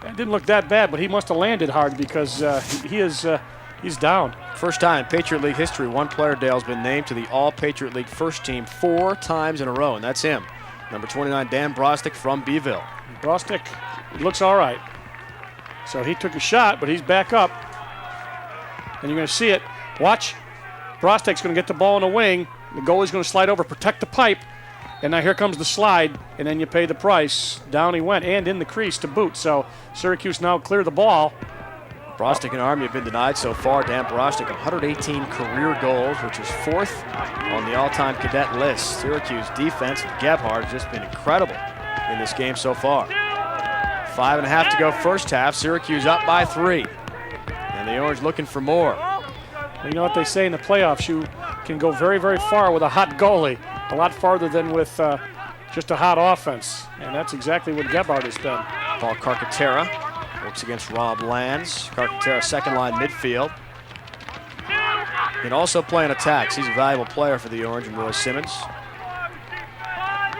It didn't look that bad, but he must have landed hard because he's down. First time in Patriot League history, one player, Dale's been named to the All-Patriot League first team 4 times in a row, and that's him. Number 29, Dan Brostek from Beeville. Brostek looks all right. So he took a shot, but he's back up. And you're going to see it. Watch. Brostek's going to get the ball in the wing. The goalie's going to slide over, protect the pipe. And now here comes the slide, and then you pay the price. Down he went, and in the crease to boot. So Syracuse now clear the ball. Brostek and Army have been denied so far. Dan Brostek, 118 career goals, which is 4th on the all-time cadet list. Syracuse defense with Gebhardt has just been incredible in this game so far. 5.5 to go first half. Syracuse up by 3. And the Orange looking for more. You know what they say in the playoffs, you can go very, very far with a hot goalie. A lot farther than with just a hot offense. And that's exactly what Gebhardt has done. Paul Carcaterra works against Rob Lands. Carcaterra second line midfield. And also playing attacks. He's a valuable player for the Orange and Roy Simmons.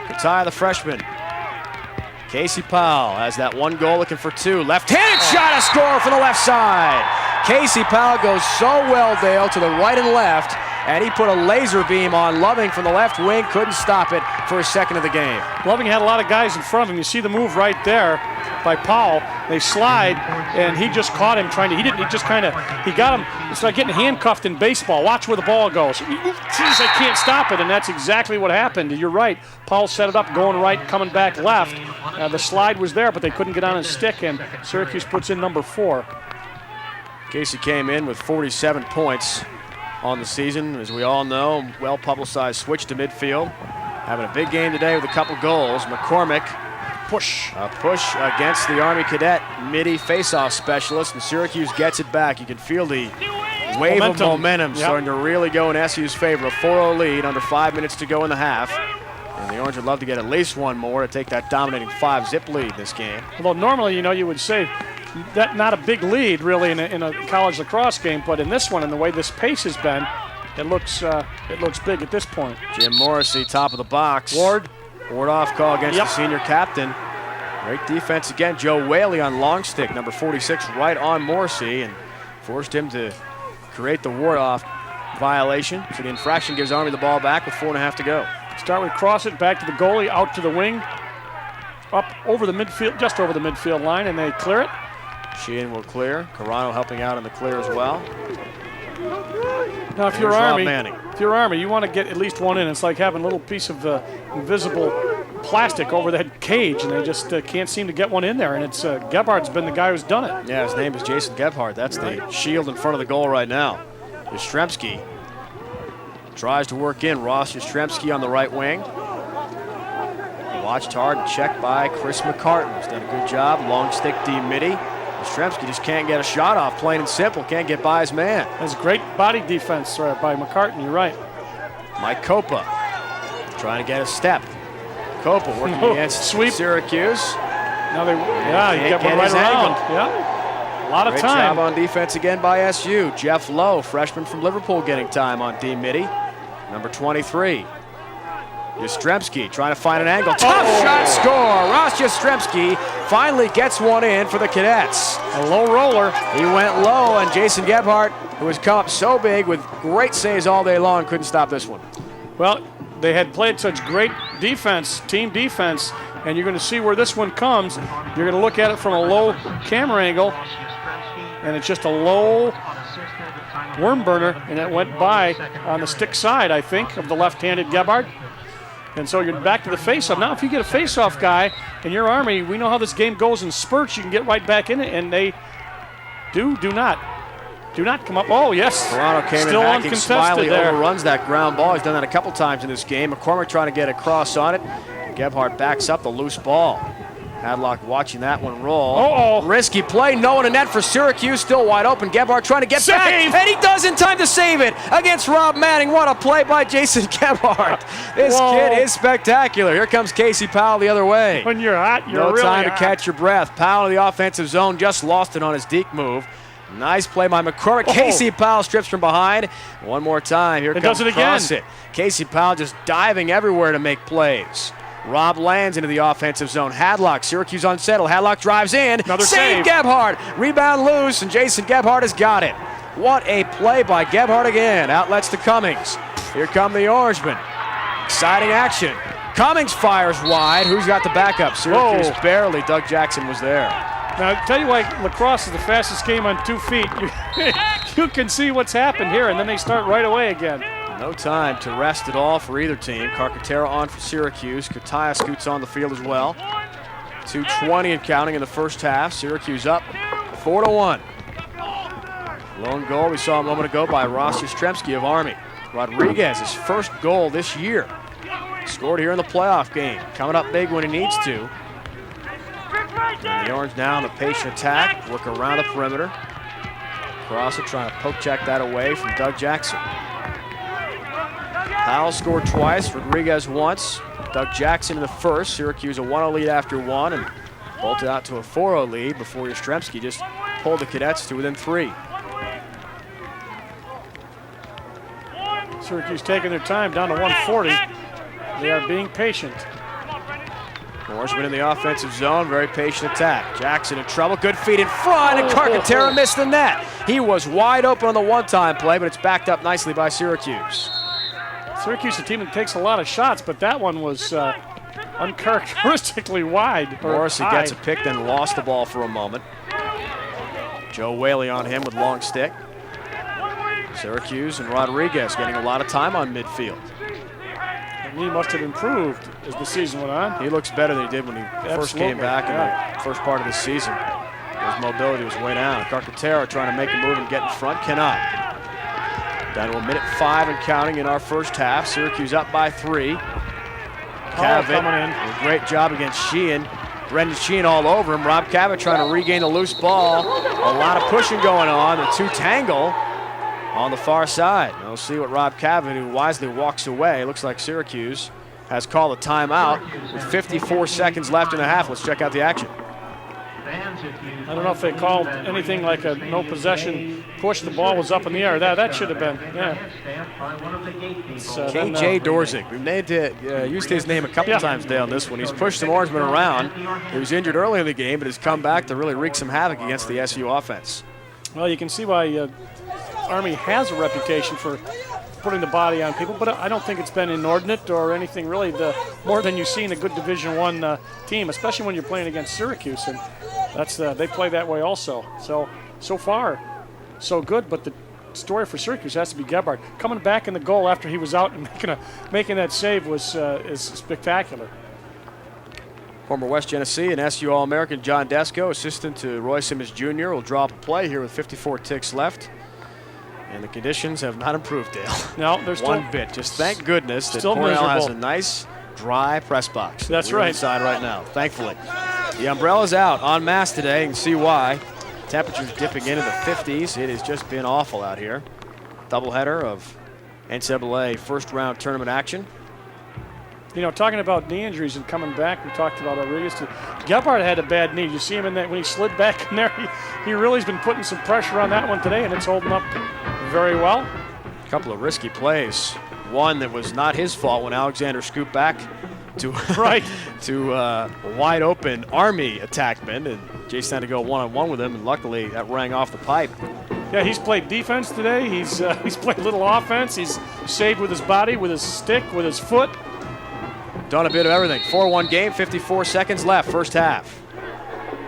Katai, the freshman. Casey Powell has that one goal, looking for 2. Left-handed shot, a score from the left side. Casey Powell goes so well, Dale, to the right and left, and he put a laser beam on Loving from the left wing. Couldn't stop it for his second of the game. Loving had a lot of guys in front of him. You see the move right there by Powell. They slide, and he just caught him trying to. He got him. It's like getting handcuffed in baseball. Watch where the ball goes. Geez, I can't stop it, and that's exactly what happened. You're right. Powell set it up, going right, coming back left. The slide was there, but they couldn't get on his stick, and Syracuse puts in number 4. Casey came in with 47 points on the season. As we all know, well-publicized switch to midfield. Having a big game today with a couple goals. McCormick, a push against the Army Cadet midi face-off specialist, and Syracuse gets it back. You can feel the wave of momentum starting to really go in SU's favor. A 4-0 lead, under 5 minutes to go in the half. And the Orange would love to get at least one more to take that dominating 5-zip lead this game. Although normally, you know, you would say that not a big lead really in a college lacrosse game, but in this one, and the way this pace has been, it looks big at this point. Jim Morrissey, top of the box. Ward off call against the senior captain. Great defense again. Joe Whaley on long stick, number 46, right on Morrissey, and forced him to create the ward off violation. So the infraction gives Army the ball back with 4.5 to go. Start with cross it back to the goalie, out to the wing, up over the midfield, just over the midfield line, and they clear it. Sheehan will clear. Carano helping out in the clear as well. Now, if you're Army, you want to get at least one in. It's like having a little piece of invisible plastic over that cage, and they just can't seem to get one in there. And it's Gebhardt's been the guy who's done it. Yeah, his name is Jason Gebhardt. That's the shield in front of the goal right now. Yastrzemski tries to work in. Ross Yastrzemski on the right wing. Watched hard and checked by Chris McCartan. He's done a good job. Long stick D midi. Yastrzemski just can't get a shot off, plain and simple. Can't get by his man. That's great body defense by McCartan, you're right. Mike Copa trying to get a step. Copa working against Syracuse. Now he got one right around. Yeah, a lot of Great time. Job on defense again by SU. Jeff Lowe, freshman from Liverpool, getting time on D midi. Number 23. Yastrzemski trying to find an angle. Tough shot, score. Ross Yastrzemski finally gets one in for the Cadets. A low roller. He went low, and Jason Gebhardt, who has come up so big with great saves all day long, couldn't stop this one. Well, they had played such great defense, team defense, and you're going to see where this one comes. You're going to look at it from a low camera angle, and it's just a low worm burner, and it went by on the stick side, I think, of the left-handed Gebhardt. And so you're back to the face-off. Now, if you get a face-off guy in your Army, we know how this game goes in spurts. You can get right back in it, and they do not come up. Oh, yes. Toronto came still in hacking. uncontested Smiley there. overruns that ground ball. He's done that a couple times in this game. McCormick trying to get across on it. Gebhardt backs up the loose ball. Hadlock watching that one roll. Uh-oh. Risky play. No one in net for Syracuse. Still wide open. Gebhardt trying to get Save. back. And he does in time to save it against Rob Manning. What a play by Jason Gebhardt. This Whoa. kid is spectacular. Here comes Casey Powell the other way. When you're hot, you're No really time to hot. catch your breath. Powell in the offensive zone. Just lost it on his deke move. Nice play by McCormick. Oh. Casey Powell strips from behind. One more time. Here It comes does it Cross again. it. Casey Powell just diving everywhere to make plays. Rob lands into the offensive zone. Hadlock, Syracuse unsettled. Hadlock drives in. Another save save. Gebhardt. Rebound loose, and Jason Gebhardt has got it. What a play by Gebhardt again. Outlets to Cummings. Here come the Orangemen. Exciting action. Cummings fires wide. Who's got the backup? Syracuse Whoa. barely. Doug Jackson was there. Now, I tell you why lacrosse is the fastest game on 2 feet. You can see what's happened here, and then they start right away again. No time to rest at all for either team. Carcaterra on for Syracuse. Kataya scoots on the field as well. 2:20 and counting in the first half. Syracuse up 4-1. Lone goal we saw a moment ago by Ross Yastrzemski of Army. Rodriguez, his first goal this year. Scored here in the playoff game. Coming up big when he needs to. And the Orange now in the patient attack. Work around the perimeter. Cross it, trying to poke check that away from Doug Jackson. Powell scored twice, Rodriguez once. Doug Jackson in the first. Syracuse a 1-0 lead after one and bolted out to a 4-0 lead before Yastrzemski just pulled the Cadets to within 3. Syracuse taking their time down to 140. They are being patient. Orangeman in the offensive zone, very patient attack. Jackson in trouble, good feet in front, and Carcaterra missed the net. He was wide open on the one-time play, but it's backed up nicely by Syracuse. Syracuse, a team that takes a lot of shots, but that one was uncharacteristically wide. Morrissey gets a pick, then lost the ball for a moment. Joe Whaley on him with long stick. Syracuse and Rodriguez getting a lot of time on midfield. And he must have improved as the season went on. He looks better than he did when he first came back in the first part of the season. His mobility was way down. Carcaterra trying to make a move and get in front, cannot. Down to a minute 5 and counting in our first half. Syracuse up by 3. Cavett, coming in. a great job against Sheehan. Brendan Sheehan all over him. Rob Cavett trying to regain the loose ball. A lot of pushing going on. The two tangle on the far side. We'll see what Rob Cavett, who wisely walks away. Looks like Syracuse has called a timeout with 54 seconds left in the half. Let's check out the action. I don't know if they called anything like a no possession push. The ball was up in the air. That should have been, yeah. KJ Dorzik. We've used his name a couple times today on this one. He's pushed some Orangemen around. He was injured early in the game, but has come back to really wreak some havoc against the SU offense. Well, you can see why Army has a reputation for putting the body on people, but I don't think it's been inordinate or anything really more than you see in a good Division I team, especially when you're playing against Syracuse, and that's they play that way also. So far, so good, but the story for Syracuse has to be Gebhardt. Coming back in the goal after he was out and making that save is spectacular. Former West Genesee and SU All-American John Desko, assistant to Roy Simmons Jr., will draw up a play here with 54 ticks left. And the conditions have not improved, Dale. No, there's one bit. Just thank goodness that still Cornell has miserable. a nice, dry press box. That's We're right. inside right now, thankfully. The umbrella's out en masse today. You can see why. Temperatures dipping into the 50s. It has just been awful out here. Doubleheader of NCAA first-round tournament action. You know, talking about knee injuries and coming back, we talked about Rodriguez. Gebhardt had a bad knee. You see him in that when he slid back in there. He really has been putting some pressure on that one today, and it's holding up very well. A couple of risky plays. One that was not his fault when Alexander scooped back to a wide open Army attackman, and Jason had to go one-on-one with him, and luckily that rang off the pipe. Yeah, he's played defense today. He's played a little offense. He's saved with his body, with his stick, with his foot. done a bit of everything. 4-1 game, 54 seconds left, first half.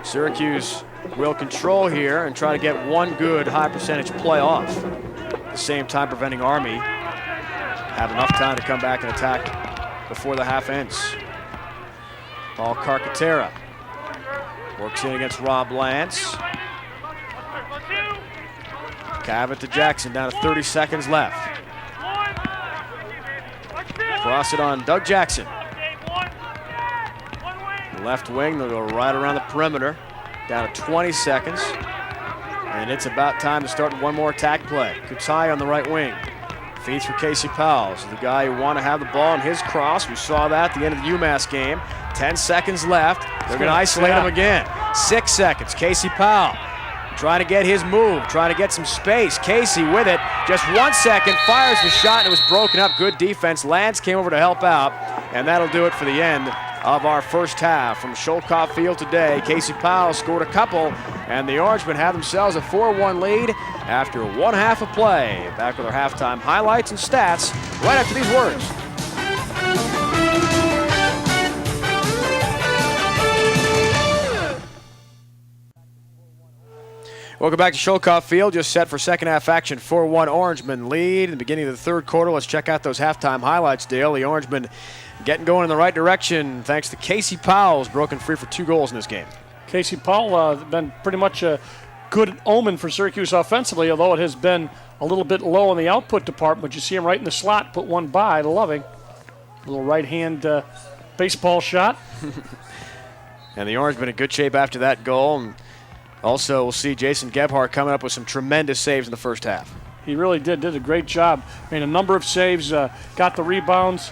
Syracuse will control here and try to get one good high percentage play off. At the same time, preventing Army have enough time to come back and attack before the half ends. Paul Carcaterra works in against Rob Lance. Cavett to Jackson, down to 30 seconds left. Cross it on Doug Jackson. Left wing, they'll go right around the perimeter. Down to 20 seconds. And it's about time to start one more attack play. Kutai on the right wing. Feeds for Casey Powell. So the guy who want to have the ball in his cross. We saw that at the end of the UMass game. 10 seconds left. They're going to isolate him again. 6 seconds. Casey Powell trying to get his move, trying to get some space. Casey with it. Just 1 second. Fires the shot and it was broken up. Good defense. Lance came over to help out. And that'll do it for the end of our first half. From Sholkoff Field today, Casey Powell scored a couple, and the Orangemen have themselves a 4-1 lead after one half of play. Back with our halftime highlights and stats right after these words. Welcome back to Sholkoff Field, just set for second half action. 4-1 Orangemen lead in the beginning of the third quarter. Let's check out those halftime highlights, Dale. The Orangemen getting going in the right direction thanks to Casey Powell's broken free for 2 goals in this game. Casey Powell been pretty much a good omen for Syracuse offensively, although it has been a little bit low in the output department. But you see him right in the slot, put one by, loving. Little right-hand baseball shot. And the Orangemen in good shape after that goal. And also, we'll see Jason Gebhardt coming up with some tremendous saves in the first half. He really did a great job. Made a number of saves, got the rebounds,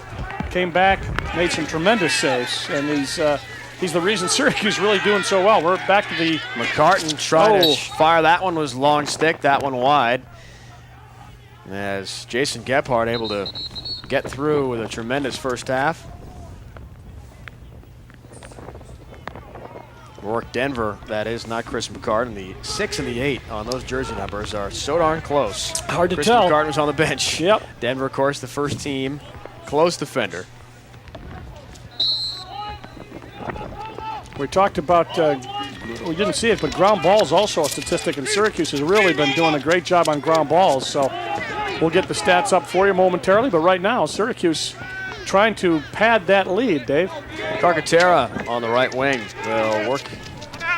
came back, made some tremendous saves, and he's the reason Syracuse is really doing so well. We're back to the McCartan trying to fire. That one was long stick, that one wide. As Jason Gebhardt able to get through with a tremendous first half. Rourke Denver, that is, not Chris McCartan. The 6 and the 8 on those jersey numbers are so darn close. Hard to Chris tell. McCartan was on the bench. Yep. Denver, of course, the first team close defender. We talked about, we didn't see it, but ground balls also a statistic, and Syracuse has really been doing a great job on ground balls. So we'll get the stats up for you momentarily, but right now, Syracuse trying to pad that lead, Dave. Carcaterra on the right wing will work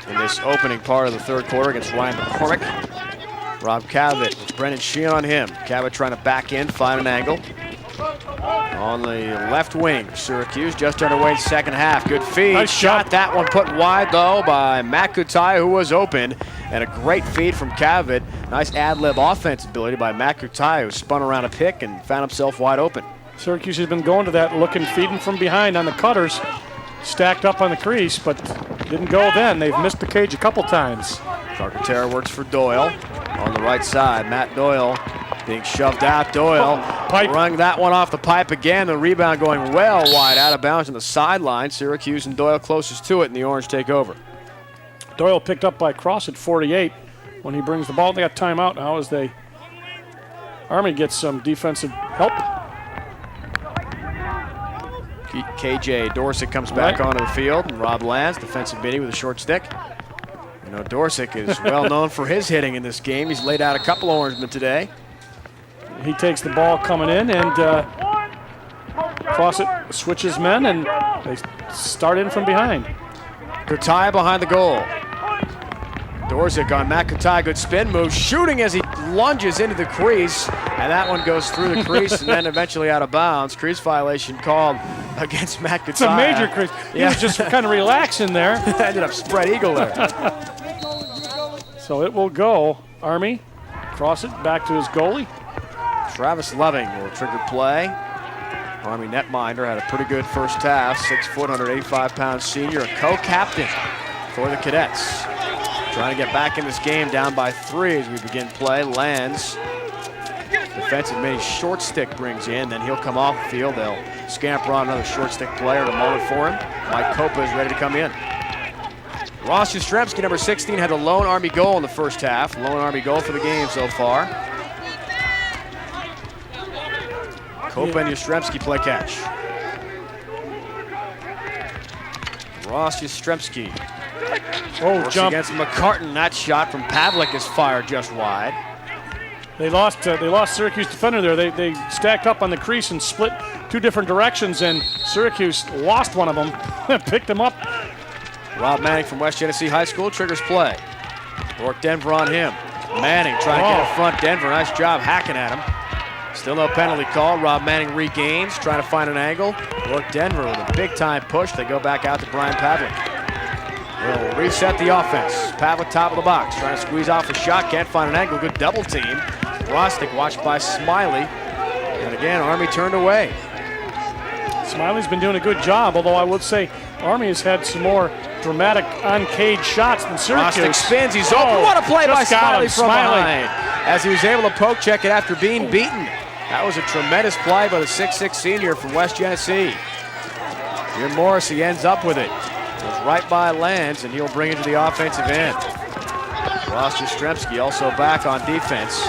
in this opening part of the third quarter against Ryan McCormick. Rob Cavett with Brennan Sheehan on him. Cavett trying to back in, find an angle. On the left wing, Syracuse just underway in the second half. Good feed. Nice shot. That one put wide, though, by Matt Kutai, who was open. And a great feed from Cavett. Nice ad-lib offensive ability by Matt Kutai, who spun around a pick and found himself wide open. Syracuse has been going to that, looking, feeding from behind on the cutters, stacked up on the crease, but didn't go then. They've missed the cage a couple times. Carcaterra works for Doyle on the right side. Matt Doyle being shoved out. Doyle rung that one off the pipe again. The rebound going well wide, out of bounds on the sideline. Syracuse and Doyle closest to it, and the Orange take over. Doyle picked up by Cross at 48 when he brings the ball. They got timeout now as Army gets some defensive help. KJ Dorsick comes back onto the field, and Rob Lance, defensive midi with a short stick. You know, Dorsick is well known for his hitting in this game. He's laid out a couple of Orangemen today. He takes the ball coming in, and Fawcett switches men, and they start in from behind. Kutai behind the goal. Dorsick on Matt Kutai, good spin move, shooting as he lunges into the crease, and that one goes through the crease and then eventually out of bounds. Crease violation called against Matt Kutai. It's a major crease. He was just kind of relaxing there. Ended up spread eagle there. So it will go. Army, cross it back to his goalie. Travis Loving will trigger play. Army netminder had a pretty good first half. 6 foot, 185-pound senior, a co-captain for the Cadets. Trying to get back in this game, down by 3 as we begin play. Lands, defensive mini short stick brings in, then he'll come off the field. They'll scamper on another short stick player to mull it for him. Mike Copa is ready to come in. Ross Yastrzemski, number 16, had a lone Army goal in the first half. Lone Army goal for the game so far. Copa and Yastrzemski play catch. Ross Jastrzemski. Oh, jump. Against McCartan. That shot from Pavlik is fired just wide. They lost Syracuse defender there. They stacked up on the crease and split two different directions, and Syracuse lost one of them, picked them up. Rob Manning from West Genesee High School triggers play. Work Denver on him. Manning trying to get in front. Denver, nice job hacking at him. Still no penalty call. Rob Manning regains, trying to find an angle. Work Denver with a big-time push. They go back out to Brian Pavlik. They'll reset the offense. Pavlik top of the box, trying to squeeze off a shot. Can't find an angle. Good double team. Rostic watched by Smiley. And again, Army turned away. Smiley's been doing a good job, although I would say Army has had some more dramatic on-cage shots than Syracuse. Rostic spins. He's open. What a play by Smiley from Smiley. behind, as he was able to poke check it after being beaten. That was a tremendous play by the 6'6" senior from West Genesee. Jim Morrissey ends up with it. Goes right by Lands, and he'll bring it to the offensive end. Ross Jastrzemski also back on defense.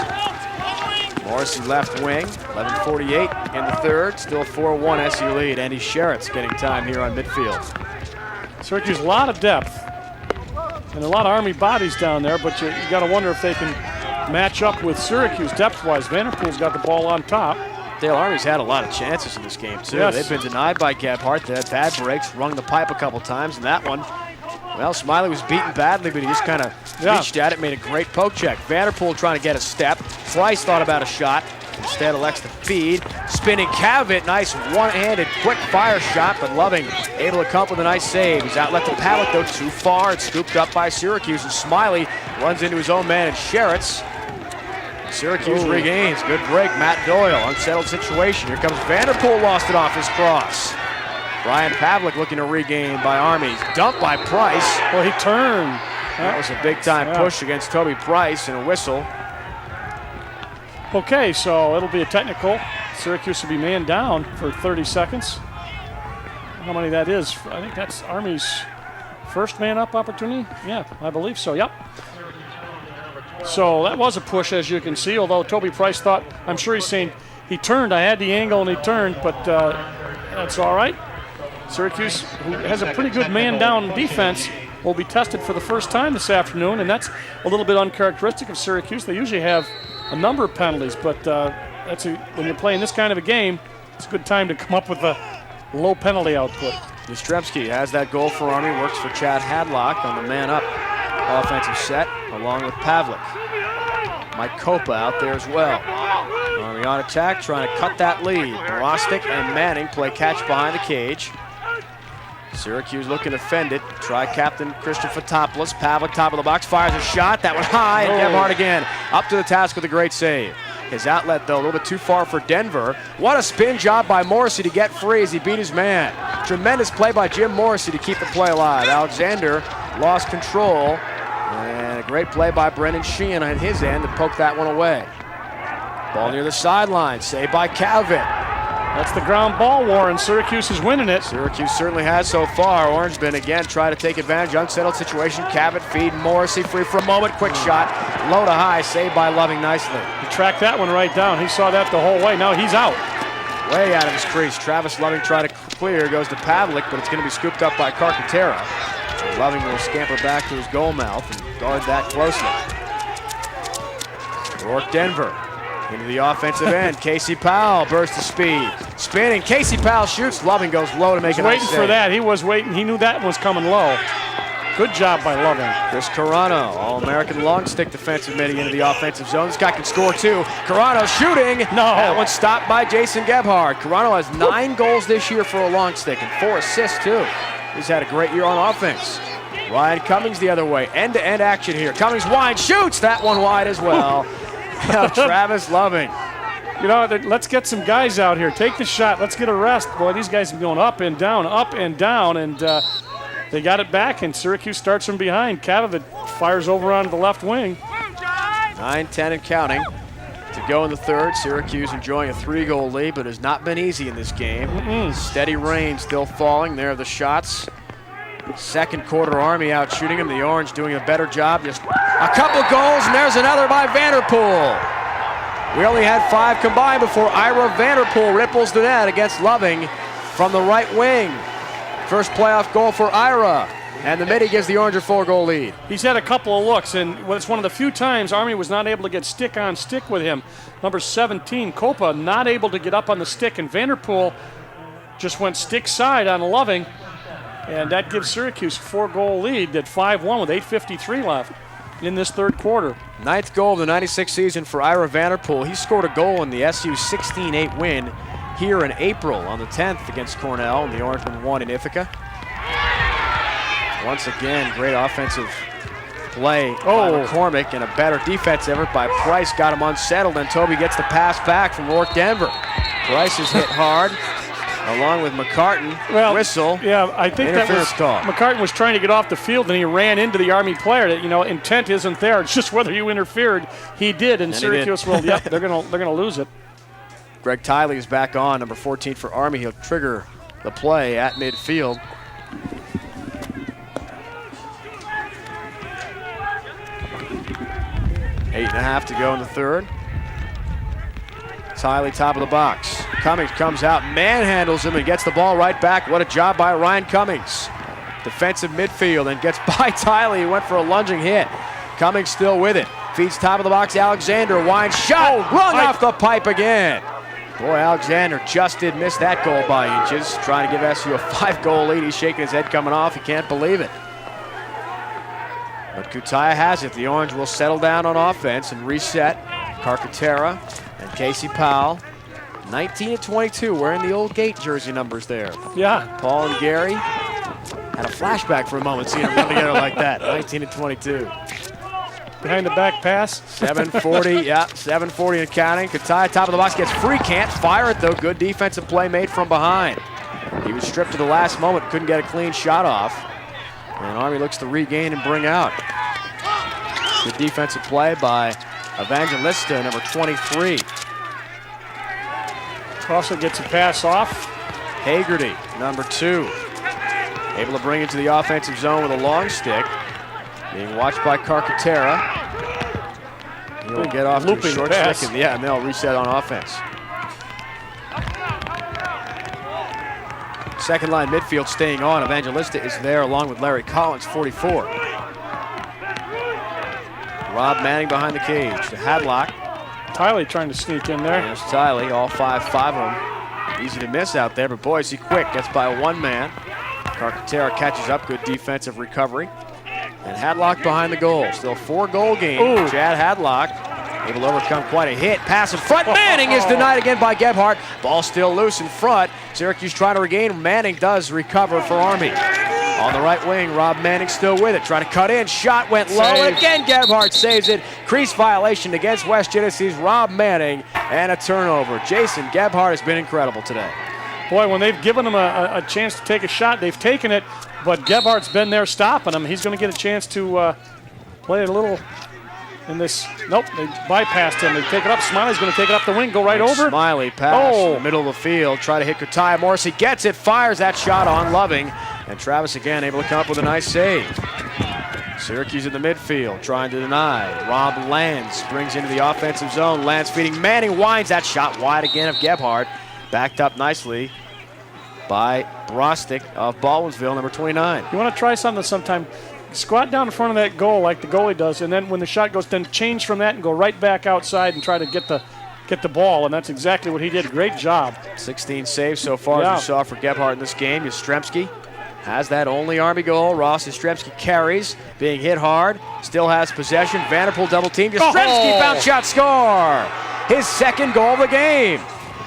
Morrissey left wing, 11:48 in the third. Still 4-1 SU lead. Andy Sherritt's getting time here on midfield. Syracuse, a lot of depth and a lot of Army bodies down there, but you got to wonder if they can match up with Syracuse depth-wise. Vanderpool's got the ball on top. Dale Army's had a lot of chances in this game, too. Yes. They've been denied by Gebhardt. They had bad breaks, rung the pipe a couple times, and that one, well, Smiley was beaten badly, but he just kind of reached at it, made a great poke check. Vanderpool trying to get a step. Price thought about a shot. Instead elects to feed. Spinning Cavett, nice one-handed quick fire shot, but Loving able to come up with a nice save. He's outlet to Pavlik, though too far. It's scooped up by Syracuse, and Smiley runs into his own man and Sherritt's. Syracuse regains. Good break. Matt Doyle, unsettled situation. Here comes Vanderpool, lost it off his cross. Brian Pavlik looking to regain by Army. Dumped by Price. Well, he turned. That was a big-time push against Toby Price and a whistle. Okay, so it'll be a technical. Syracuse will be man down for 30 seconds. How many that is? I think that's Army's first man-up opportunity. Yeah, I believe so, yep. So that was a push, as you can see, although Toby Price thought, I'm sure he's saying, he turned, I had the angle and he turned, but that's all right. Syracuse, who has a pretty good man-down defense, will be tested for the first time this afternoon, and that's a little bit uncharacteristic of Syracuse. They usually have a number of penalties, but when you're playing this kind of a game, it's a good time to come up with a low penalty output. Jastrzemski has that goal for Army, works for Chad Hadlock on the man-up offensive set, along with Pavlik. Mike Kopa out there as well. Army on attack, trying to cut that lead. Borostick and Manning play catch behind the cage. Syracuse looking to fend it. Try captain Christian Fotopoulos. Pavlik top of the box, fires a shot. That went high, and Gebhardt again up to the task with a great save. His outlet, though, a little bit too far for Denver. What a spin job by Morrissey to get free as he beat his man. Tremendous play by Jim Morrissey to keep the play alive. Alexander lost control, and a great play by Brendan Sheehan on his end to poke that one away. Ball near the sideline, saved by Cavett. That's the ground ball war, and Syracuse is winning it. Syracuse certainly has so far. Orangeman again try to take advantage. Unsettled situation. Cavett feeding Morrissey free for a moment. Quick shot. Low to high. Saved by Loving nicely. He tracked that one right down. He saw that the whole way. Now he's out. Way out of his crease. Travis Loving tried to clear. Goes to Pavlik, but it's going to be scooped up by Carcaterra. So Loving will scamper back to his goal mouth and guard that closely. Rourke Denver. Into the offensive end. Casey Powell bursts to speed. Spinning. Casey Powell shoots. Loving goes low to make a nice save. Waiting for that. He was waiting. He knew that was coming low. Good job by Loving. Chris Carano, All-American long stick defensive mid into the offensive zone. This guy can score too. Carano shooting. No. That one stopped by Jason Gebhardt. Carano has 9 goals this year for a long stick and 4 assists too. He's had a great year on offense. Ryan Cummings the other way. End-to-end action here. Cummings wide shoots. That one wide as well. Now Travis Loving. You know, let's get some guys out here. Take the shot. Let's get a rest. Boy, these guys have been going up and down, and they got it back, and Syracuse starts from behind. Cavett fires over onto the left wing. 9-10 and counting to go in the third. Syracuse enjoying a 3-goal lead, but has not been easy in this game. Steady rain still falling. There are the shots. Second quarter, Army out shooting him. The Orange doing a better job. Just a couple goals, and there's another by Vanderpool. We only had 5 combined before Ira Vanderpool ripples the net against Loving from the right wing. First playoff goal for Ira. And the Midi gives the Orange a 4-goal lead. He's had a couple of looks, and it's one of the few times Army was not able to get stick on stick with him. Number 17, Copa, not able to get up on the stick, and Vanderpool just went stick side on Loving, and that gives Syracuse a 4-goal lead at 5-1 with 8:53 left in this third quarter. 9th goal of the 96 season for Ira Vanderpool. He scored a goal in the SU 16-8 win here in April on the 10th against Cornell, and the Orangemen won in Ithaca. Once again, great offensive play by McCormick, and a better defense effort by Price. Got him unsettled, and Toby gets the pass back from Rourke Denver. Price is hit hard, along with McCartan. Whistle. Yeah, I think that was call. McCartan was trying to get off the field, and he ran into the Army player. That, intent isn't there. It's just whether you interfered. He did, and Syracuse will. Yep, they're gonna lose it. Greg Tiley is back on, number 14 for Army. He'll trigger the play at midfield. Eight and a half to go in the third. Tiley, top of the box. Cummings comes out, manhandles him, and gets the ball right back. What a job by Ryan Cummings. Defensive midfield, and gets by Tiley. He went for a lunging hit. Cummings still with it. Feeds top of the box, Alexander. Wine shot, rung off the pipe again. Boy, Alexander just did miss that goal by inches. Trying to give SU a 5-goal lead. He's shaking his head coming off. He can't believe it. But Kutaya has it. The Orange will settle down on offense and reset. Carcaterra and Casey Powell. 19-22, wearing the old Gate jersey numbers there. Yeah. Paul and Gary had a flashback for a moment seeing them run together like that. 19-22. Behind the back pass. 7:40, yeah, 7:40 and counting. Kutaya, top of the box, gets free, can't fire it though. Good defensive play made from behind. He was stripped to the last moment, couldn't get a clean shot off. And Army looks to regain and bring out. Good defensive play by Evangelista, number 23. Also gets a pass off. Hagerty, number 2. Able to bring it to the offensive zone with a long stick. Being watched by Carcaterra. He'll get off to a short pass. stick, and they'll reset on offense. Second line midfield staying on. Evangelista is there along with Larry Collins, 44. Rob Manning behind the cage to Hadlock. Tiley trying to sneak in there. There's Tiley, all 5 of them. Easy to miss out there, but boy, is he quick. Gets by one man. Carcaterra catches up, good defensive recovery. And Hadlock behind the goal. Still a 4-goal game. Ooh. Chad Hadlock able to overcome quite a hit. Pass in front. Manning is denied again by Gebhardt. Ball still loose in front. Syracuse trying to regain. Manning does recover for Army. On the right wing, Rob Manning still with it. Trying to cut in. Shot went low. And again, Gebhardt saves it. Crease violation against West Genesee's Rob Manning. And a turnover. Jason Gebhardt has been incredible today. Boy, when they've given him a chance to take a shot, they've taken it. But Gebhardt's been there stopping him. He's going to get a chance to play it a little in this. Nope, they bypassed him. They take it up. Smiley's going to take it up the wing, go right over. Smiley pass in the middle of the field. Try to hit Kutaya. Morrissey gets it, fires that shot on Loving. And Travis again able to come up with a nice save. Syracuse in the midfield trying to deny. Rob Lance brings into the offensive zone. Lance feeding Manning, winds that shot wide again of Gebhardt. Backed up nicely by Brostick of Baldwinsville, number 29. You want to try something sometime? Squat down in front of that goal like the goalie does, and then when the shot goes, then change from that and go right back outside and try to get the ball, and that's exactly what he did. Great job. 16 saves so far as we saw for Gebhardt in this game. Yastrzemski has that only Army goal. Ross Yastrzemski carries, being hit hard, still has possession. Vanderpool double team. Yastrzemski bounce shot, score! His second goal of the game.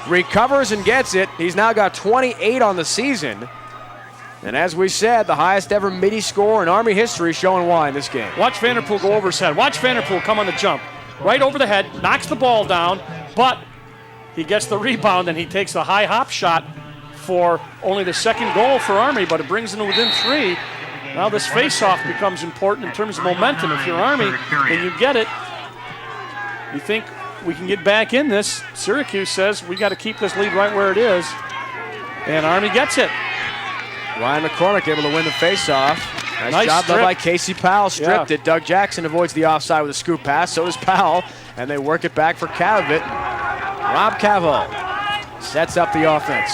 Recovers and gets it. He's now got 28 on the season. And as we said, the highest ever midi score in Army history, showing why in this game. Watch Vanderpool go over his head. Watch Vanderpool come on the jump. Right over the head, knocks the ball down, but he gets the rebound and he takes a high hop shot for only the second goal for Army, but it brings them within 3. Now this face-off becomes important in terms of momentum. If you're Army and you get it, you think we can get back in this. Syracuse says we got to keep this lead right where it is, and Army gets it. Ryan McCormick able to win the face-off. Nice job done by Casey Powell. Stripped it. Doug Jackson avoids the offside with a scoop pass. So does Powell, and they work it back for Cavett. Rob Cavo sets up the offense.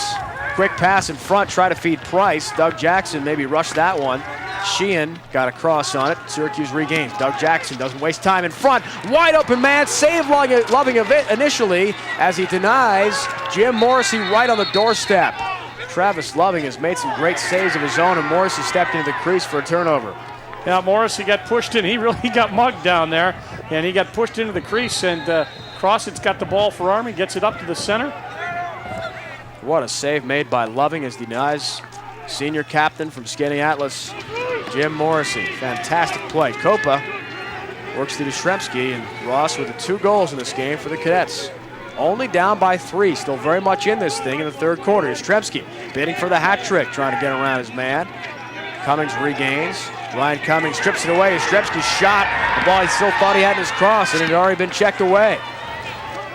Quick pass in front, try to feed Price. Doug Jackson maybe rushed that one. Sheehan got a cross on it. Syracuse regains. Doug Jackson doesn't waste time in front. Wide open man, save Loving a bit initially as he denies Jim Morrissey right on the doorstep. Travis Loving has made some great saves of his own, and Morrissey stepped into the crease for a turnover. Yeah, Morrissey got pushed in. He really got mugged down there, and he got pushed into the crease, and Crossett's got the ball for Army, gets it up to the center. What a save made by Loving as denies senior captain from Skinny Atlas, Jim Morrissey. Fantastic play. Copa works to Yastrzemski, and Ross with the 2 goals in this game for the Cadets. Only down by 3, still very much in this thing in the third quarter. Yastrzemski bidding for the hat trick, trying to get around his man. Cummings regains. Ryan Cummings strips it away. Yastrzemski's shot. The ball he still thought he had in his cross, and it had already been checked away.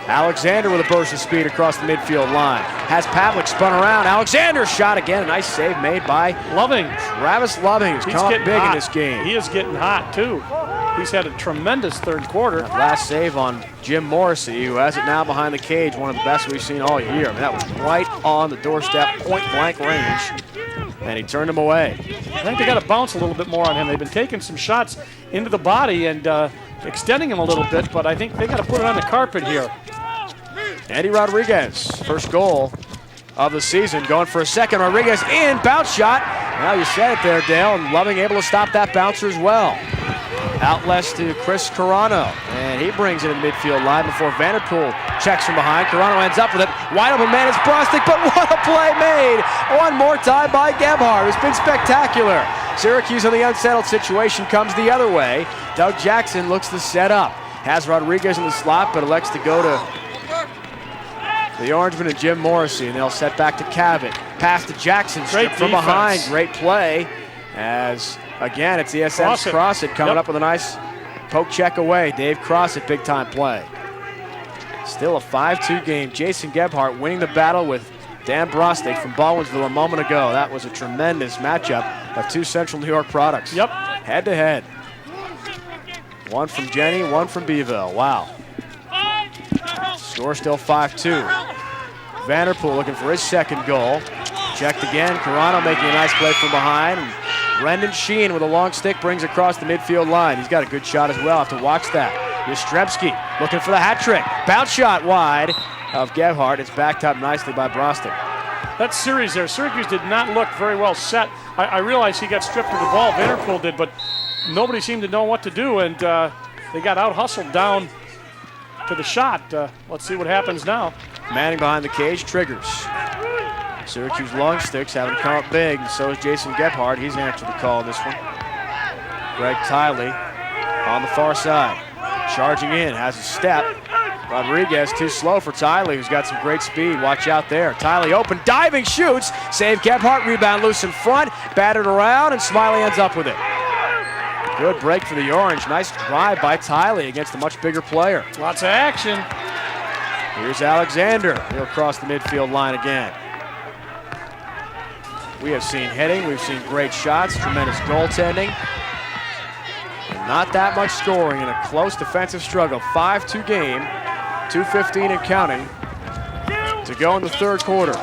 Alexander with a burst of speed across the midfield line. Has Pavlik spun around. Alexander shot again. A nice save made by Loving. Travis Loving, who's come up big in this game. He is getting hot, too. He's had a tremendous third quarter. That last save on Jim Morrissey, who has it now behind the cage, one of the best we've seen all year. I mean, that was right on the doorstep, point-blank range, and he turned him away. I think they got to bounce a little bit more on him. They've been taking some shots into the body and extending him a little bit, but I think they got to put it on the carpet here. Andy Rodriguez, first goal of the season, going for a second. Rodriguez in, bounce shot. Now you said it there, Dale, and Loving able to stop that bouncer as well. Outlets to Chris Carano, and he brings it in the midfield line before Vanderpool checks from behind. Carano ends up with it. Wide open man, it's Brostek, but what a play made! One more time by Gebhardt. It's been spectacular. Syracuse in the unsettled situation comes the other way. Doug Jackson looks to set up. Has Rodriguez in the slot, but elects to go to the Orangeman and Jim Morrissey, and they'll set back to Cavett. Pass to Jackson, stripped from behind. Great play as, again, it's the SM's Crossett coming up with a nice poke check away. Dave Crossett, big time play. Still a 5-2 game. Jason Gebhardt winning the battle with Dan Brostek from Baldwinsville a moment ago. That was a tremendous matchup of 2 Central New York products. Yep. Head to head. One from Jenny, one from Beeville. Wow. Score still 5-2. Vanderpool looking for his second goal. Checked again. Carano making a nice play from behind. And Brendan Sheehan with a long stick brings across the midfield line. He's got a good shot as well. Have to watch that. Yastrzemski looking for the hat trick. Bounce shot wide of Gebhardt. It's backed up nicely by Brostek. That series there, Syracuse did not look very well set. I realize he got stripped of the ball, Vanderpool did, but nobody seemed to know what to do, and they got out-hustled down to the shot. Let's see what happens now. Manning behind the cage, triggers. Syracuse long sticks haven't come up big, and so is Jason Gebhardt. He's answered the call in this one. Greg Tiley on the far side. Charging in, has a step. Rodriguez too slow for Tiley, who's got some great speed. Watch out there. Tiley open, diving, shoots. Save Gebhardt, rebound loose in front. Battered around, and Smiley ends up with it. Good break for the Orange. Nice drive by Tiley against a much bigger player. Lots of action. Here's Alexander. He'll cross the midfield line again. We have seen hitting. We've seen great shots, tremendous goaltending. And not that much scoring in a close defensive struggle. 5-2 game, 2:15 and counting to go in the third quarter.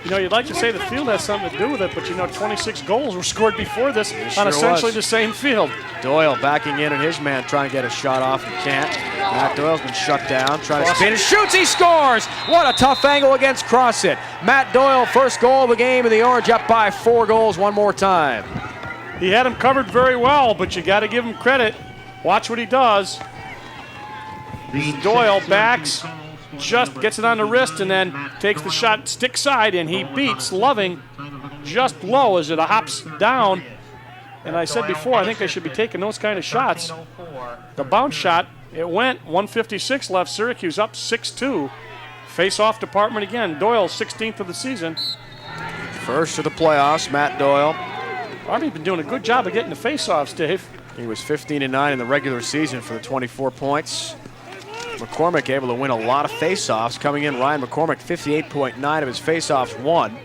You know, you'd like to say the field has something to do with it, but you know, 26 goals were scored before this on essentially the same field. Doyle backing in, and his man trying to get a shot off and can't. Matt Doyle's been shut down, trying to spin and shoots, he scores! What a tough angle against Crossit. Matt Doyle, first goal of the game, and the Orange up by 4 goals one more time. He had him covered very well, but you got to give him credit. Watch what he does. Doyle backs, just gets it on the wrist, and then takes the shot stick side, and he beats Loving just low as it hops down. And I said before, I think they should be taking those kind of shots. The bounce shot, it went. 1:56 left. Syracuse up 6-2. Face-off department again. Doyle, 16th of the season. First of the playoffs, Matt Doyle. Army's been doing a good job of getting the face-offs, Dave. He was 15-9 in the regular season for the 24 points. McCormick able to win a lot of face-offs. Coming in, Ryan McCormick, 58.9 of his face-offs won.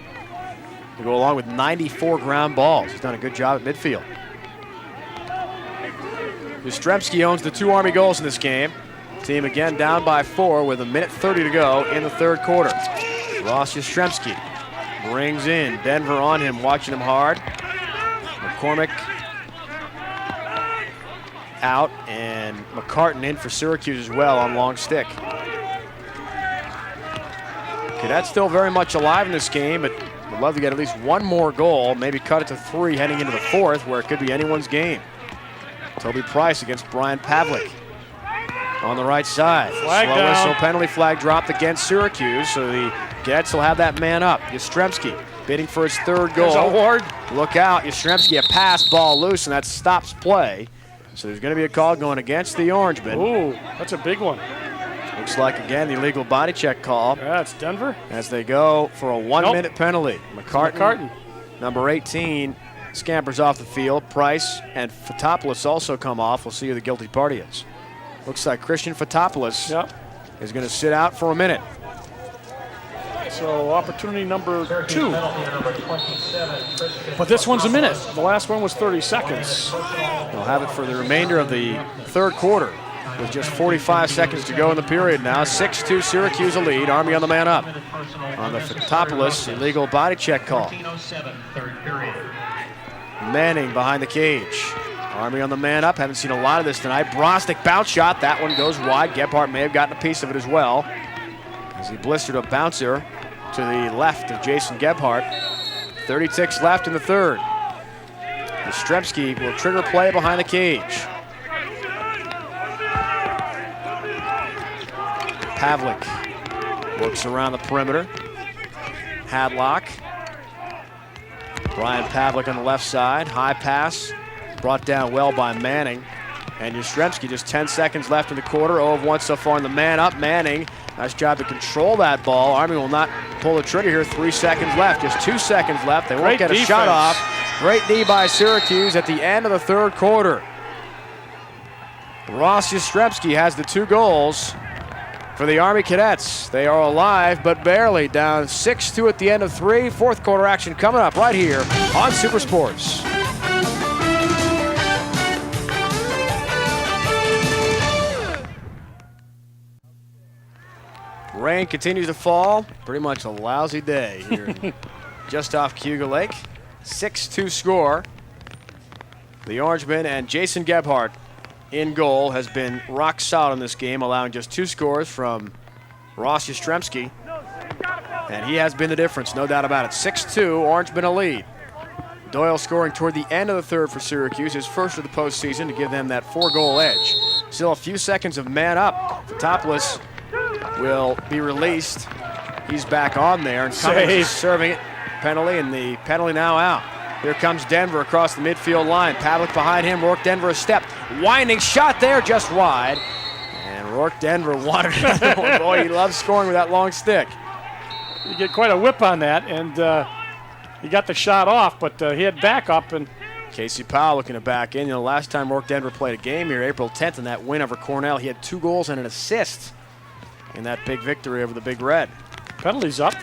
To go along with 94 ground balls. He's done a good job at midfield. Yastrzemski owns the 2 Army goals in this game. Team again down by 4 with 1:30 to go in the third quarter. Ross Yastrzemski Brings in Denver on him, watching him hard. McCormick out, and McCartan in for Syracuse as well on long stick. Cadets still very much alive in this game, but would love to get at least one more goal, maybe cut it to 3 heading into the 4th, where it could be anyone's game. Toby Price against Brian Pavlik on the right side. Flag Slow down. whistle, penalty flag dropped against Syracuse, so the Cadets will have that man up. Yastrzemski bidding for his 3rd goal. There's a Ward. Look out, Yastrzemski, a pass, ball loose, and that stops play. So there's going to be a call going against the Orangemen. Ooh, that's a big one. Looks like, again, the illegal body check call Yeah, it's Denver. as they go for a 1-minute penalty. McCartan. Number 18, scampers off the field. Price and Fotopoulos also come off. We'll see who the guilty party is. Looks like Christian Fotopoulos Yep. is going to sit out for a minute. So opportunity number 2. But this one's a minute. The last one was 30 seconds. They'll have it for the remainder of the 3rd quarter with just 45 seconds to go in the period now. 6-2 Syracuse a lead. Army on the man up on the Fotopoulos illegal body check call. Manning behind the cage. Army on the man up. Haven't seen a lot of this tonight. Brosnick bounce shot. That one goes wide. Gebhardt may have gotten a piece of it as well, as he blistered a bouncer to the left of Jason Gebhardt. 30 ticks left in the 3rd. Yastrzemski will trigger play behind the cage. Pavlik works around the perimeter. Hadlock. Brian Pavlik on the left side. High pass brought down well by Manning. And Yastrzemski, just 10 seconds left in the quarter. 0 of 1 so far in the man up. Manning, nice job to control that ball. Army will not pull the trigger here. 3 seconds left. Just 2 seconds left. They won't Great get a defense. shot off. Great knee by Syracuse at the end of the 3rd quarter. Ross Yastrzemski has the 2 goals for the Army Cadets. They are alive, but barely, down 6-2 at the end of 3. 4th quarter action coming up right here on Super Sports. Rain continues to fall. Pretty much a lousy day here in just off Cayuga Lake. 6-2 score. The Orangemen and Jason Gebhardt in goal has been rock solid in this game, allowing just 2 scores from Ross Yastrzemski. And he has been the difference, no doubt about it. 6-2, Orangemen a lead. Doyle scoring toward the end of the 3rd for Syracuse, his first of the postseason, to give them that 4-goal edge. Still a few seconds of man up. Fotopoulos will be released. He's back on there, and Cummings is serving it. Penalty, and the penalty now out. Here comes Denver across the midfield line. Pavlik behind him. Rourke Denver a step. Winding shot there, just wide. And Rourke Denver wanted another one. Boy, he loves scoring with that long stick. You get quite a whip on that, and he got the shot off, but he had backup. And Casey Powell looking to back in. You know, last time Rourke Denver played a game here, April 10th, in that win over Cornell, he had 2 goals and an assist in that big victory over the Big Red. penalty's up.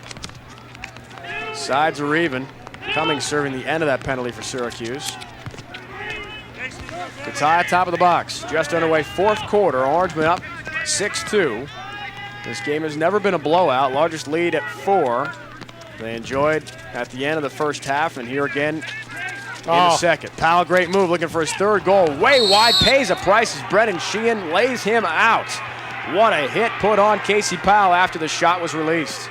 Sides are even. Cummings serving the end of that penalty for Syracuse. The tie top of the box. Just underway 4th quarter. Orangemen up 6-2. This game has never been a blowout. Largest lead at 4. They enjoyed at the end of the first half, and here again in the second. Powell, great move, looking for his 3rd goal. Way wide, pays a price as Brendan Sheehan lays him out. What a hit put on Casey Powell after the shot was released.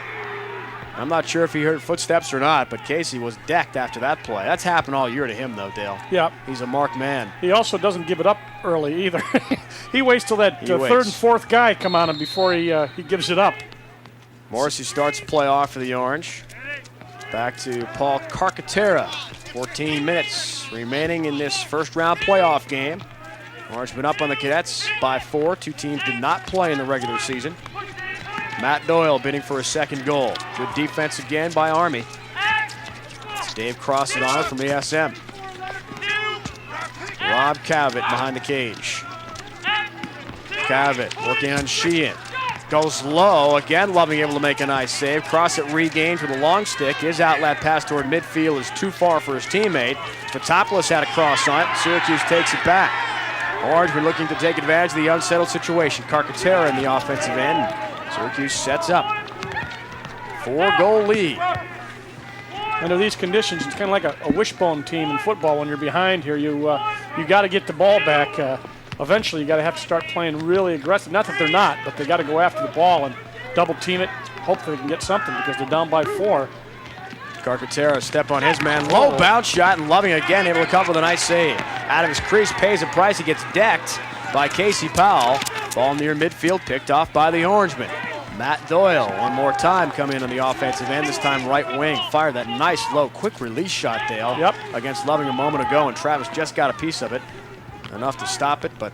I'm not sure if he heard footsteps or not, but Casey was decked after that play. That's happened all year to him, though, Dale. Yeah. He's a marked man. He also doesn't give it up early either. He waits till that 3rd and 4th guy come on him before he gives it up. Morrissey starts to play off for the Orange. Back to Paul Carcaterra. 14 minutes remaining in this first-round playoff game. Orange been up on the Cadets by 4. 2 teams did not play in the regular season. Matt Doyle bidding for a 2nd goal. Good defense again by Army. It's Dave Cross on it from ESM. Rob Cavett behind the cage. Cavett working on Sheehan. Goes low, again Loving able to make a nice save. Cross it regained with a long stick. His outlet pass toward midfield is too far for his teammate. Fotopoulos had a cross on it. Syracuse takes it back. Orange been looking to take advantage of the unsettled situation. Carcaterra in the offensive end. Syracuse sets up. 4-goal lead. Under these conditions, it's kind of like a wishbone team in football. When you're behind here, you got to get the ball back. Eventually, you got to have to start playing really aggressive. Not that they're not, but they got to go after the ball and double team it. Hopefully, they can get something because they're down by 4. Carcaterra step on his man. Low bounce shot, and Loving again able to come with a nice save. Out of his crease, pays a price. He gets decked by Casey Powell. Ball near midfield, picked off by the Orangeman. Matt Doyle, one more time, coming in on the offensive end, this time right wing. Fired that nice, low, quick release shot, Dale, against Loving a moment ago, and Travis just got a piece of it. Enough to stop it, but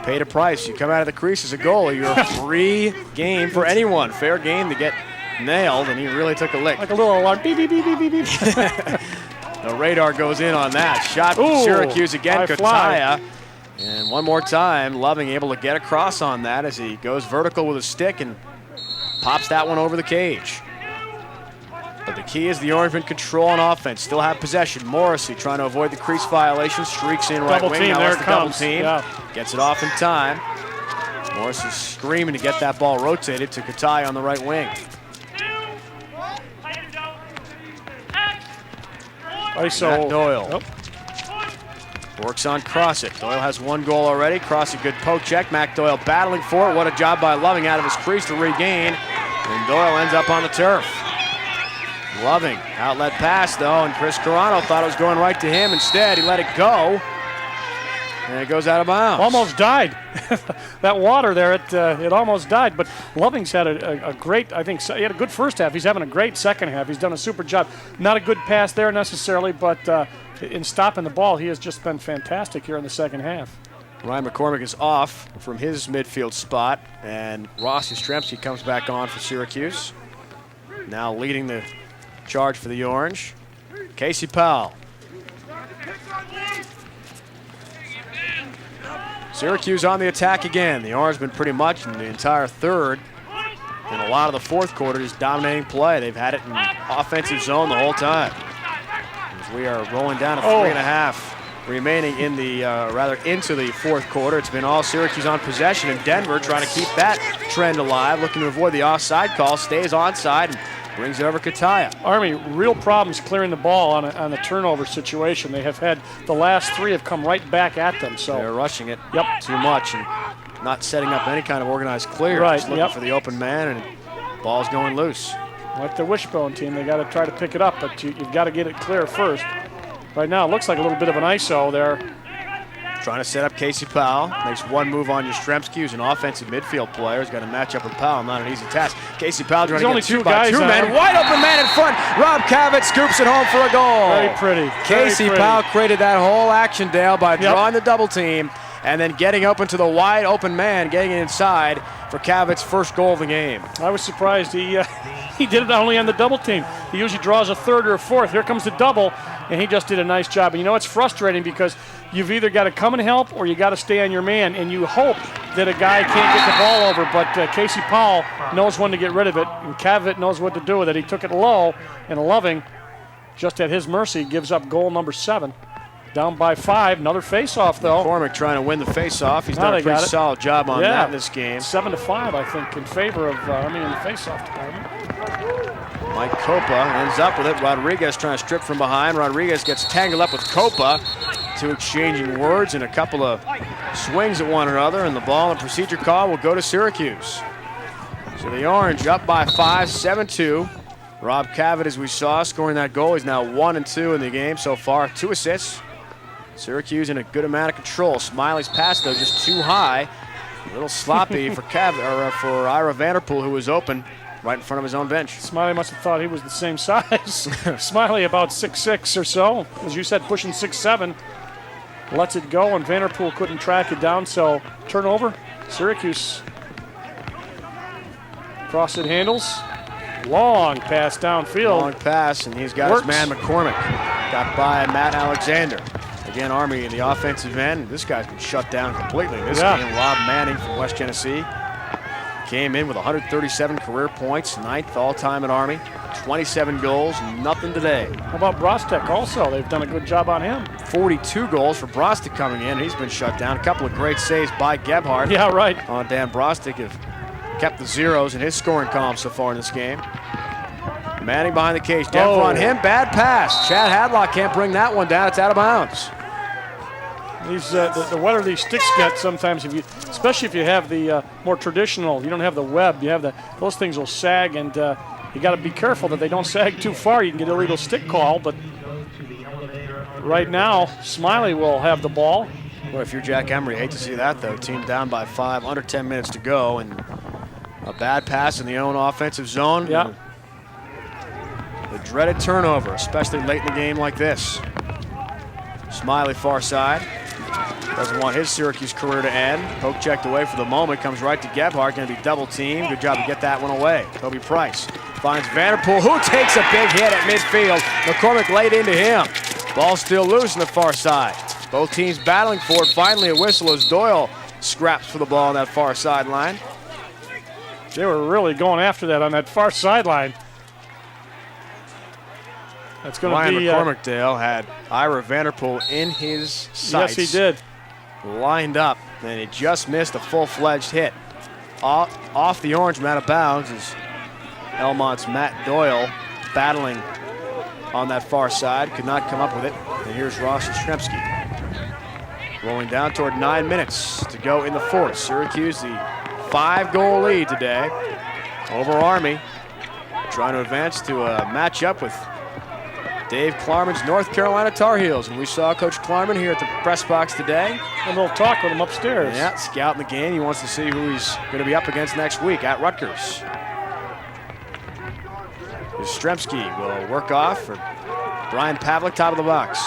paid a price. You come out of the crease as a goalie, you're a free game for anyone. Fair game to get nailed, and he really took a lick. Like a little alarm, beep, beep, beep, beep, beep, beep. The radar goes in on that. Shot from Syracuse again, Kataya. And one more time, Loving able to get across on that as he goes vertical with a stick and pops that one over the cage. But the key is the Orangemen control on offense. Still have possession. Morrissey trying to avoid the crease violation. Streaks in right wing. Now it's the double team. Gets it off in time. Morrissey screaming to get that ball rotated to Katai on the right wing. Matt Doyle. Works on Crossett. Doyle has one goal already. Crossett, good poke check. Mac Doyle battling for it. What a job by Loving out of his crease to regain. And Doyle ends up on the turf. Loving, outlet pass though, and Chris Carano thought it was going right to him. Instead, he let it go. And it goes out of bounds. Almost died. That water there, it almost died. But Loving's had a great, I think, he had a good first half. He's having a great second half. He's done a super job. Not a good pass there necessarily, but in stopping the ball, he has just been fantastic here in the second half. Ryan McCormick is off from his midfield spot, and Ross Yastrzemski comes back on for Syracuse. Now leading the charge for the Orange, Casey Powell. Syracuse on the attack again. The Orangemen pretty much in the entire third and a lot of the fourth quarter just dominating play. They've had it in offensive zone the whole time. As we are rolling down to 3.5 remaining in the, into the fourth quarter. It's been all Syracuse on possession, and Denver trying to keep that trend alive, looking to avoid the offside call, stays onside, and brings it over Kataya. Army, real problems clearing the ball on a turnover situation. They have had, the last 3 have come right back at them. So they're rushing it too much and not setting up any kind of organized clear. Right, just looking for the open man, and ball's going loose. Like the wishbone team, they got to try to pick it up, but you've got to get it clear first. Right now, it looks like a little bit of an ISO there. Trying to set up Casey Powell. Makes one move on Yastrzemski, who's an offensive midfield player. He's got to match up with Powell. Not an easy task. Casey Powell trying to get 2 by 2 men. Wide open man in front. Rob Cavett scoops it home for a goal. Very pretty. Casey Powell created that whole action, Dale, by drawing the double team and then getting open to the wide open man, getting it inside for Cavett's first goal of the game. I was surprised he did it only on the double team. He usually draws a third or a fourth. Here comes the double, and he just did a nice job. And you know, it's frustrating because you've either got to come and help or you got to stay on your man, and you hope that a guy can't get the ball over, but Casey Powell knows when to get rid of it, and Cavett knows what to do with it. He took it low, and Loving, just at his mercy, gives up goal number 7. Down by 5, another face-off though. McCormick trying to win the face-off. He's done a pretty solid job on that in this game. 7-5, I think, in favor of Army in the face-off department. Mike Copa ends up with it. Rodriguez trying to strip from behind. Rodriguez gets tangled up with Copa. 2 exchanging words and a couple of swings at one another, and the ball and procedure call will go to Syracuse. So the Orange up by 5, 7-2. Rob Cavett, as we saw, scoring that goal. He's now 1-2 in the game so far. 2 assists. Syracuse in a good amount of control. Smiley's pass, though, just too high. A little sloppy for for Ira Vanderpool, who was open right in front of his own bench. Smiley must have thought he was the same size. Smiley about 6'6" or so. As you said, pushing 6'7". Lets it go, and Vanderpool couldn't track it down, so turnover. Syracuse. Cross it handles. Long pass downfield. Long pass, and he's got his man McCormick. Got by Matt Alexander. Again, Army in the offensive end. This guy's been shut down completely in this game. Rob Manning from West Genesee came in with 137 career points, 9th all-time at Army. 27 goals, nothing today. How about Brostek also? They've done a good job on him. 42 goals for Brostek coming in. He's been shut down. A couple of great saves by Gebhardt. Yeah, right. On Dan Brostek have kept the zeros in his scoring column so far in this game. Manning behind the cage. Denver on him. Bad pass. Chad Hadlock can't bring that one down. It's out of bounds. These the wetter these sticks get sometimes, especially if you have the more traditional, you don't have the web, you have those things will sag, and you got to be careful that they don't sag too far. You can get an illegal stick call, but right now Smiley will have the ball. Boy, if you're Jack Emery, hate to see that though. Team down by 5, under 10 minutes to go, and a bad pass in the own offensive zone. Yeah. The dreaded turnover, especially late in the game like this. Smiley far side. Doesn't want his Syracuse career to end. Poke checked away for the moment. Comes right to Gebhardt. Going to be double teamed. Good job to get that one away. Toby Price finds Vanderpool, who takes a big hit at midfield. McCormick laid into him. Ball still loose on the far side. Both teams battling for it. Finally a whistle as Doyle scraps for the ball on that far sideline. They were really going after that on that far sideline. That's going to be Ryan McCormick, Dale, had Ira Vanderpool in his sights. Yes, he did. Lined up, and he just missed a full-fledged hit. Off the orange, out of bounds is Elmont's Matt Doyle battling on that far side. Could not come up with it. And here's Ross Yastrzemski. Rolling down toward 9 minutes to go in the fourth. Syracuse, the 5-goal lead today over Army. Trying to advance to a matchup with Dave Klarman's North Carolina Tar Heels. And we saw Coach Klarman here at the press box today. A little talk with him upstairs. Yeah, scouting the game. He wants to see who he's going to be up against next week at Rutgers. Yastrzemski will work off for Brian Pavlik, top of the box.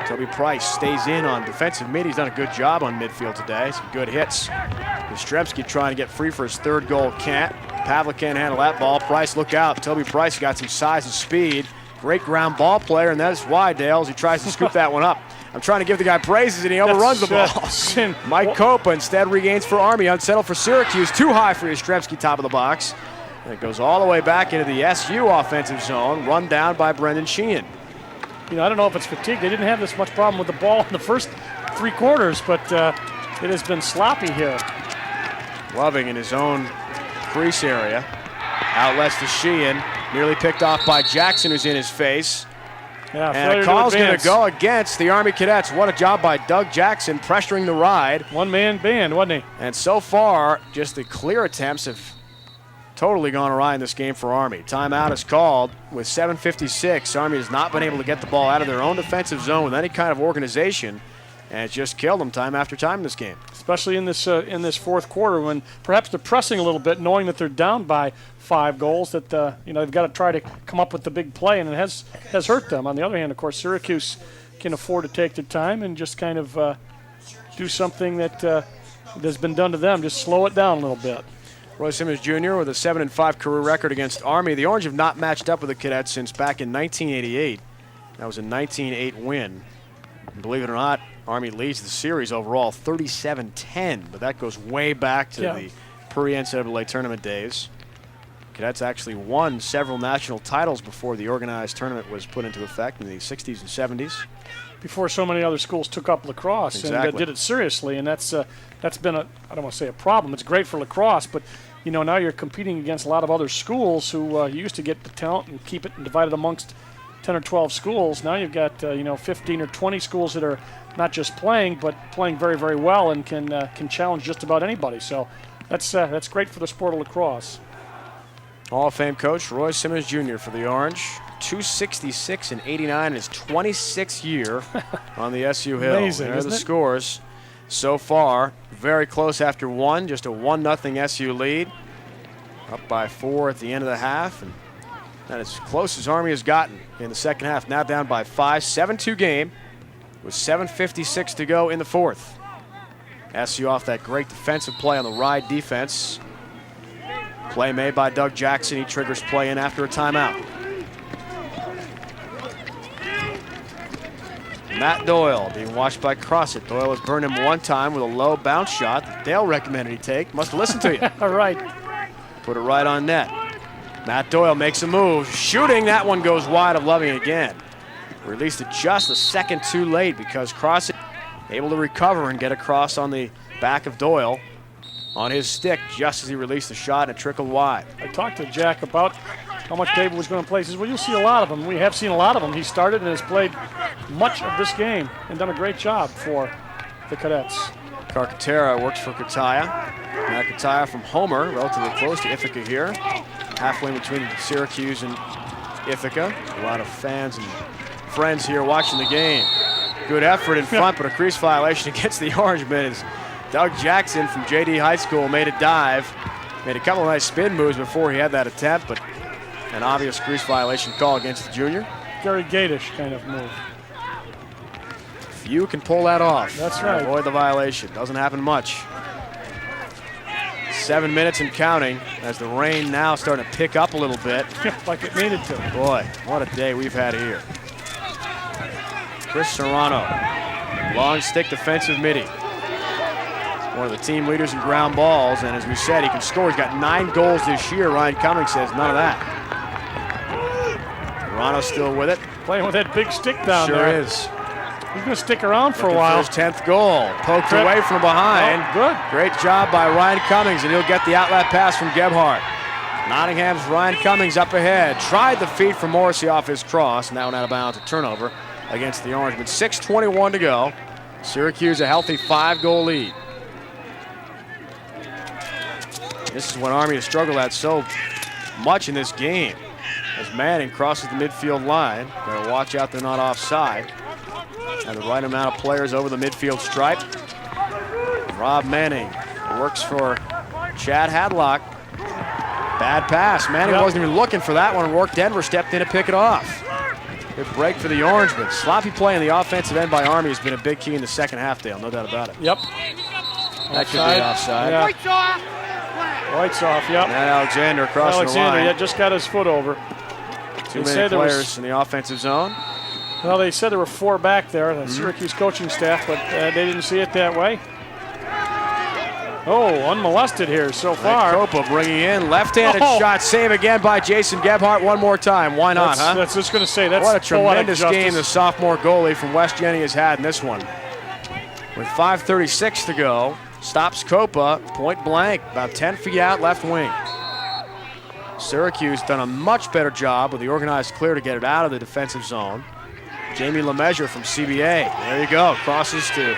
Toby Price stays in on defensive mid. He's done a good job on midfield today. Some good hits. Yastrzemski trying to get free for his third goal. Can't. Pavlik can't handle that ball. Price, look out. Toby Price got some size and speed. Great ground ball player, and that's why, Dale, as he tries to scoop that one up. I'm trying to give the guy praises, and he overruns the ball. Mike Copa instead regains for Army. Unsettled for Syracuse. Too high for Yastrzemski, top of the box. And it goes all the way back into the SU offensive zone, run down by Brendan Sheehan. You know, I don't know if it's fatigue. They didn't have this much problem with the ball in the first 3 quarters, but it has been sloppy here. Loving in his own crease area. Outlets to Sheehan. Nearly picked off by Jackson, who's in his face. Yeah, and a call's going to go against the Army Cadets. What a job by Doug Jackson pressuring the ride. One-man band, wasn't he? And so far, just the clear attempts have totally gone awry in this game for Army. Timeout is called with 7:56. Army has not been able to get the ball out of their own defensive zone with any kind of organization, and it's just killed them time after time in this game. Especially in this fourth quarter, when perhaps they're pressing a little bit, knowing that they're down by 5 goals. That they've got to try to come up with the big play, and it has hurt them. On the other hand, of course, Syracuse can afford to take their time and just kind of do something that has been done to them. Just slow it down a little bit. Roy Simmons Jr. with a 7-5 career record against Army. The Orange have not matched up with the Cadets since back in 1988. That was a 19-8 win. And believe it or not, Army leads the series overall 37-10, but that goes way back to the pre-NCAA tournament days. Cadets actually won several national titles before the organized tournament was put into effect in the 60s and 70s. Before so many other schools took up lacrosse and did it seriously, and that's been I don't want to say a problem. It's great for lacrosse, but now you're competing against a lot of other schools who used to get the talent and keep it and divide it amongst 10 or 12 schools. Now you've got 15 or 20 schools that are not just playing, but playing very, very well and can challenge just about anybody. So that's great for the sport of lacrosse. Hall of Fame coach Roy Simmons Jr. for the Orange. 266 and 89 in his 26th year on the SU Hill. Amazing, there are the isn't it? scores so far. Very close after one, just a 1-0 SU lead. Up by 4 at the end of the half, and that is as close as Army has gotten in the second half. Now down by 5, 7-2 game with 7:56 to go in the fourth. SU off that great defensive play on the ride defense. Play made by Doug Jackson. He triggers play in after a timeout. Matt Doyle being watched by Crossett. Doyle has burned him one time with a low bounce shot that Dale recommended he take. Must have listened to you. All right. Put it right on net. Matt Doyle makes a move. Shooting, that one goes wide of Loving again. Released it just a second too late because Crossett able to recover and get across on the back of Doyle on his stick just as he released the shot and it trickled wide. I talked to Jack about how much David was going to play. He says, well, you'll see a lot of them. We have seen a lot of them. He started and has played much of this game and done a great job for the Cadets. Carcaterra works for Kataya. Now Kataya from Homer, relatively close to Ithaca here. Halfway between Syracuse and Ithaca. A lot of fans and friends here watching the game. Good effort in front, but a crease violation against the Orangemen as Doug Jackson from JD High School made a dive. Made a couple of nice spin moves before he had that attempt, but an obvious crease violation call against the junior. Gary Gatish kind of move. Few can pull that off. That's right. Avoid the violation. Doesn't happen much. 7 minutes and counting as the rain now starting to pick up a little bit. Like it needed to. Boy, what a day we've had here. Chris Serrano, long stick defensive midi. One of the team leaders in ground balls, and as we said, he can score. He's got 9 goals this year. Ryan Cummings says none of that. Serrano still with it. Playing with that big stick down there. Sure is. He's going to stick around for a while. For his 10th goal. Poked away from behind. Oh, good. Great job by Ryan Cummings, and he'll get the outlet pass from Gebhardt. Nottingham's Ryan Cummings up ahead. Tried the feed from Morrissey off his cross, and that one out of bounds, a turnover against the Orangemen. 6:21 to go. Syracuse a healthy 5-goal lead. This is what Army has struggled at so much in this game. As Manning crosses the midfield line. Gotta watch out they're not offside. And the right amount of players over the midfield stripe. Rob Manning works for Chad Hadlock. Bad pass. Manning wasn't even looking for that one. Rourke Denver stepped in to pick it off. Good break for the Orangemen. Sloppy play on the offensive end by Army has been a big key in the second half, Dale. No doubt about it. Yep. That could be offside. Yeah. White's off, yep. And Alexander crossing the line. Yeah, just got his foot over. Too many players in the offensive zone. Well, they said there were 4 back there, the Syracuse coaching staff, but they didn't see it that way. Oh, unmolested here so far. Copa bringing in left-handed shot, save again by Jason Gebhardt one more time. Why not, huh? That's just going to say, that's what a tremendous justice. game the sophomore goalie from West Jenny has had in this one. With 5:36 to go, stops Copa point blank, about 10 feet out left wing. Syracuse done a much better job with the organized clear to get it out of the defensive zone. Jamie LeMessurier from CBA. There you go. Crosses to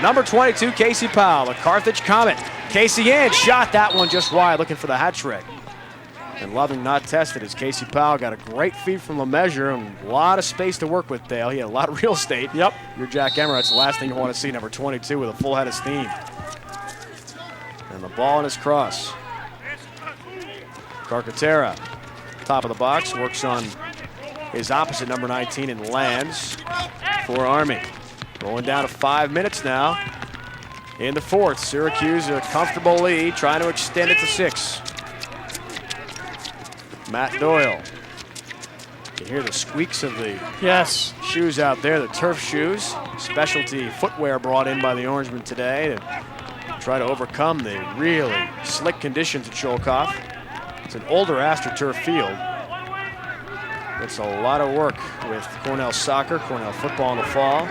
number 22, Casey Powell, the Carthage Comet. Casey in, shot that one just wide, looking for the hat trick. And Loving not tested as Casey Powell got a great feed from LeMessurier and a lot of space to work with, Dale. He had a lot of real estate. Yep. You're Jack Emmerich. The last thing you want to see, number 22 with a full head of steam. And the ball in his cross. Carcaterra, top of the box, works on his opposite, number 19, and lands for Army. Rolling down to 5 minutes now in the fourth. Syracuse a comfortable lead, trying to extend it to 6. Matt Doyle. You can hear the squeaks of the shoes out there, the turf shoes. Specialty footwear brought in by the Orangemen today to try to overcome the really slick conditions at Sholkoff. It's an older AstroTurf field. It's a lot of work with Cornell soccer, Cornell football in the fall.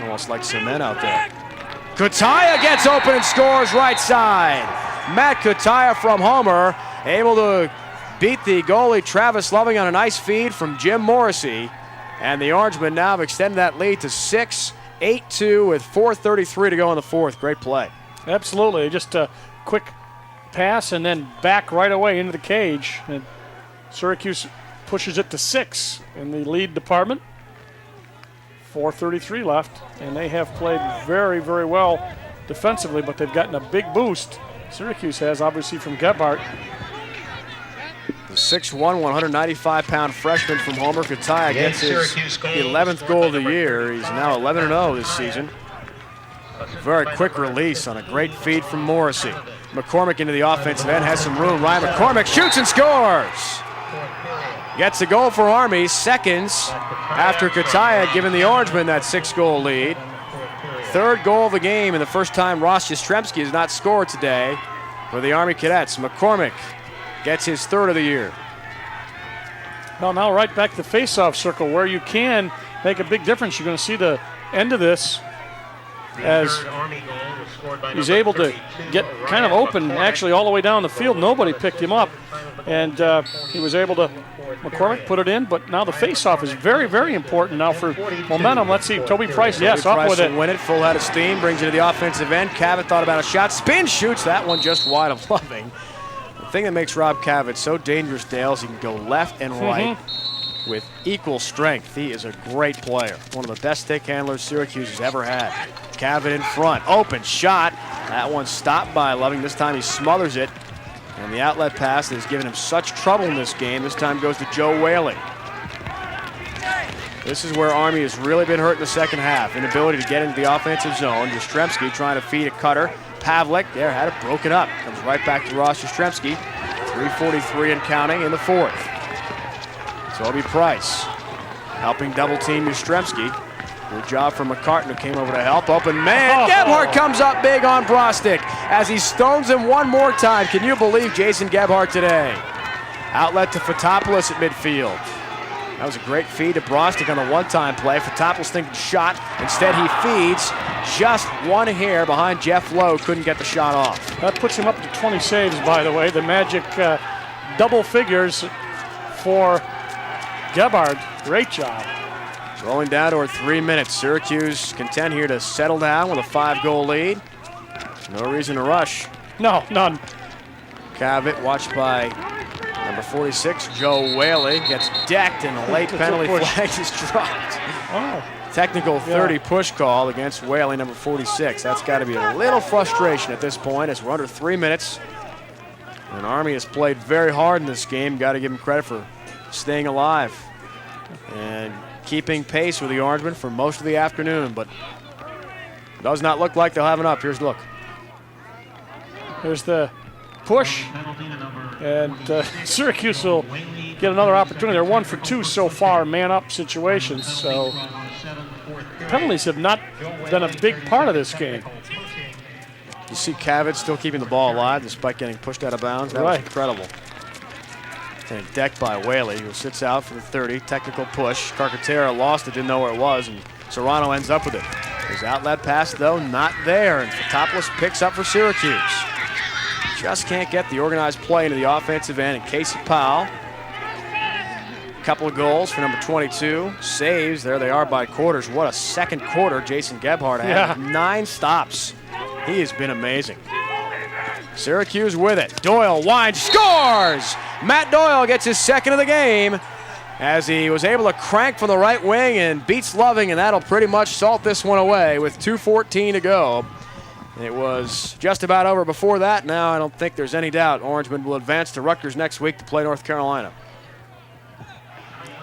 Almost like cement out there. Kataya gets open and scores right side. Matt Kataya from Homer, able to beat the goalie Travis Loving on a nice feed from Jim Morrissey. And the Orangemen now have extended that lead to 6, 8-2 with 4:33 to go in the fourth. Great play. Absolutely, just a quick pass and then back right away into the cage. And Syracuse pushes it to 6 in the lead department. 4:33 left, and they have played very, very well defensively, but they've gotten a big boost. Syracuse has, obviously, from Gebhardt. The 6'1", 195-pound freshman from Homer, Kataya, gets his 11th goal of the year. He's now 11-0 this season. Very quick release on a great feed from Morrissey. McCormick into the offensive end, has some room. Ryan McCormick shoots and scores. Gets a goal for Army, seconds after Kataya giving the Orangemen that 6-goal lead. Third goal of the game, and the first time Ross Jastrzemski has not scored today for the Army Cadets. McCormick gets his 3rd of the year. Well, now right back to the face-off circle where you can make a big difference. You're going to see the end of this as he's able to get kind of open, actually all the way down the field. Nobody picked him up, and he was able to, McCormick put it in, but now the face-off is very, very important now for momentum. Let's see, Toby Price, yes, up with it. Win it, full head of steam, brings it to the offensive end. Cavett thought about a shot, spin, shoots that one just wide of Loving. The thing that makes Rob Cavett so dangerous, Dale, is he can go left and right with equal strength. He is a great player, one of the best stick handlers Syracuse has ever had. Cavett in front, open shot. That one stopped by Loving. This time he smothers it. And the outlet pass that has given him such trouble in this game, this time goes to Joe Whaley. This is where Army has really been hurt in the second half. Inability to get into the offensive zone. Jastrzemski trying to feed a cutter. Pavlik there had it broken up. Comes right back to Ross Jastrzemski. 3:43 and counting in the fourth. Toby Price helping double team Jastrzemski. Good job from McCartan, who came over to help. Open man. Gebhardt comes up big on Brostic as he stones him one more time. Can you believe Jason Gebhardt today? Outlet to Fotopoulos at midfield. That was a great feed to Brostic on the one-time play. Fotopoulos thinking shot. Instead, he feeds just one hair behind Jeff Lowe. Couldn't get the shot off. That puts him up to 20 saves, by the way. The magic double figures for Gebhardt. Great job. Rolling down toward 3 minutes. Syracuse content here to settle down with a 5-goal lead. No reason to rush. No, none. Cavett watched by number 46, Joe Whaley. Gets decked and a late penalty flag is dropped. Oh. Technical 30 push call against Whaley, number 46. That's got to be a little frustration at this point as we're under 3 minutes. And Army has played very hard in this game. Got to give them credit for staying alive and keeping pace with the Orangemen for most of the afternoon, but does not look like they'll have enough. Here's a look. There's the push, and Syracuse will get another opportunity. They're 1 for 2 so far, man-up situations, so penalties have not been a big part of this game. You see Cavett still keeping the ball alive despite getting pushed out of bounds. That was incredible. And decked by Whaley, who sits out for the 30. Technical push. Carcaterra lost it, didn't know where it was, and Serrano ends up with it. His outlet pass, though, not there, and Fotopoulos picks up for Syracuse. Just can't get the organized play into the offensive end, and Casey Powell. A couple of goals for number 22. Saves, there they are by quarters. What a second quarter Jason Gebhardt had. Yeah. 9 stops. He has been amazing. Syracuse with it. Doyle winds, scores! Matt Doyle gets his second of the game as he was able to crank from the right wing and beats Loving, and that'll pretty much salt this one away with 2:14 to go. It was just about over before that. Now I don't think there's any doubt Orangemen will advance to Rutgers next week to play North Carolina.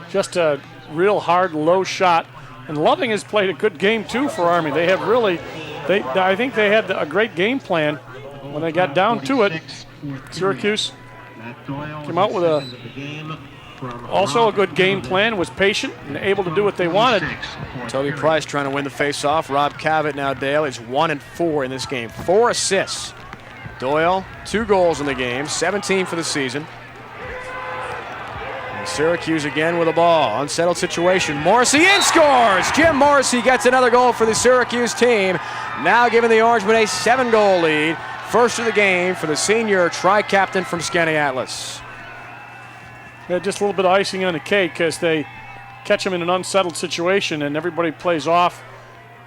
Just a real hard, low shot. And Loving has played a good game, too, for Army. They have really, I think they had a great game plan when they got down to it. Syracuse came out with also a good game plan, was patient and able to do what they wanted. Toby Price trying to win the face-off. Rob Cavett now, Dale, is 1-4 in this game. 4 assists. Doyle, 2 goals in the game, 17 for the season. And Syracuse again with the ball. Unsettled situation. Morrissey in, scores! Jim Morrissey gets another goal for the Syracuse team. Now giving the Orangemen a 7-goal lead. First of the game for the senior tri-captain from Skaneateles. Yeah, just a little bit of icing on the cake as they catch him in an unsettled situation and everybody plays off,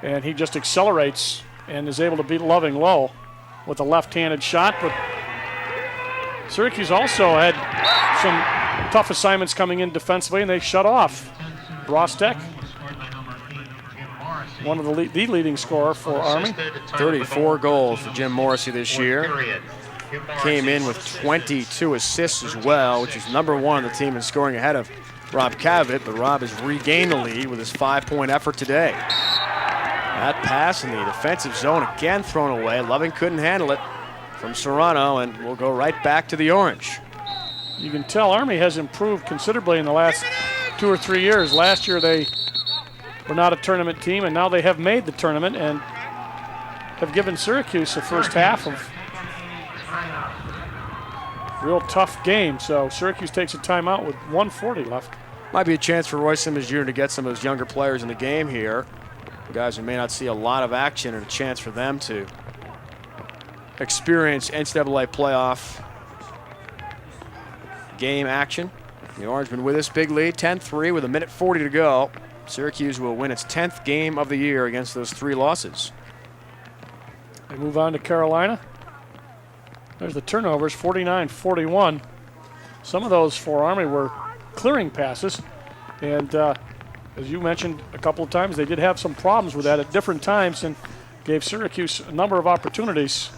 and he just accelerates and is able to beat Loving low with a left-handed shot. But Syracuse also had some tough assignments coming in defensively, and they shut off Brostek, one of the leading scorer for Army. 34 goals for Jim Morrissey this year. Came in with 22 assists as well, which is number 1 on the team in scoring ahead of Rob Cavett, but Rob has regained the lead with his 5-point effort today. That pass in the defensive zone again thrown away. Loving couldn't handle it from Serrano, and we'll go right back to the Orange. You can tell Army has improved considerably in the last 2 or 3 years. Last year they were not a tournament team, and now they have made the tournament and have given Syracuse the first half of real tough game. So Syracuse takes a timeout with 1:40 left. Might be a chance for Roy Simmons Jr. to get some of those younger players in the game here. Guys who may not see a lot of action, and a chance for them to experience NCAA playoff game action. The Orangemen with this big lead, 10-3 with 1:40 to go. Syracuse will win its 10th game of the year against those 3 losses. They move on to Carolina. There's the turnovers, 49-41. Some of those for Army were clearing passes. And as you mentioned a couple of times, they did have some problems with that at different times and gave Syracuse a number of opportunities.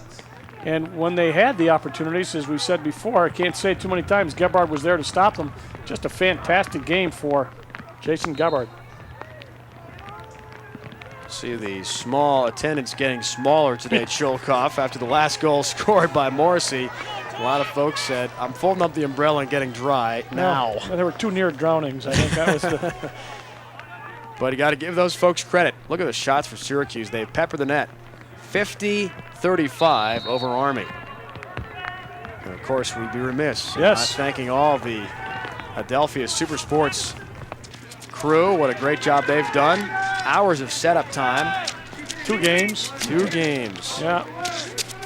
And when they had the opportunities, as we said before, I can't say it too many times, Gebhard was there to stop them. Just a fantastic game for Jason Gebhard. See the small attendance getting smaller today at Sholkoff after the last goal scored by Morrissey. A lot of folks said, I'm folding up the umbrella and getting dry now. No, there were 2 near drownings. I think that was the... But you got to give those folks credit. Look at the shots for Syracuse. They peppered the net. 50-35 over Army. And of course, we'd be remiss in not thanking all the Adelphia Super Sports crew. What a great job they've done. Hours of setup time. 2 games. 2 games. Yeah.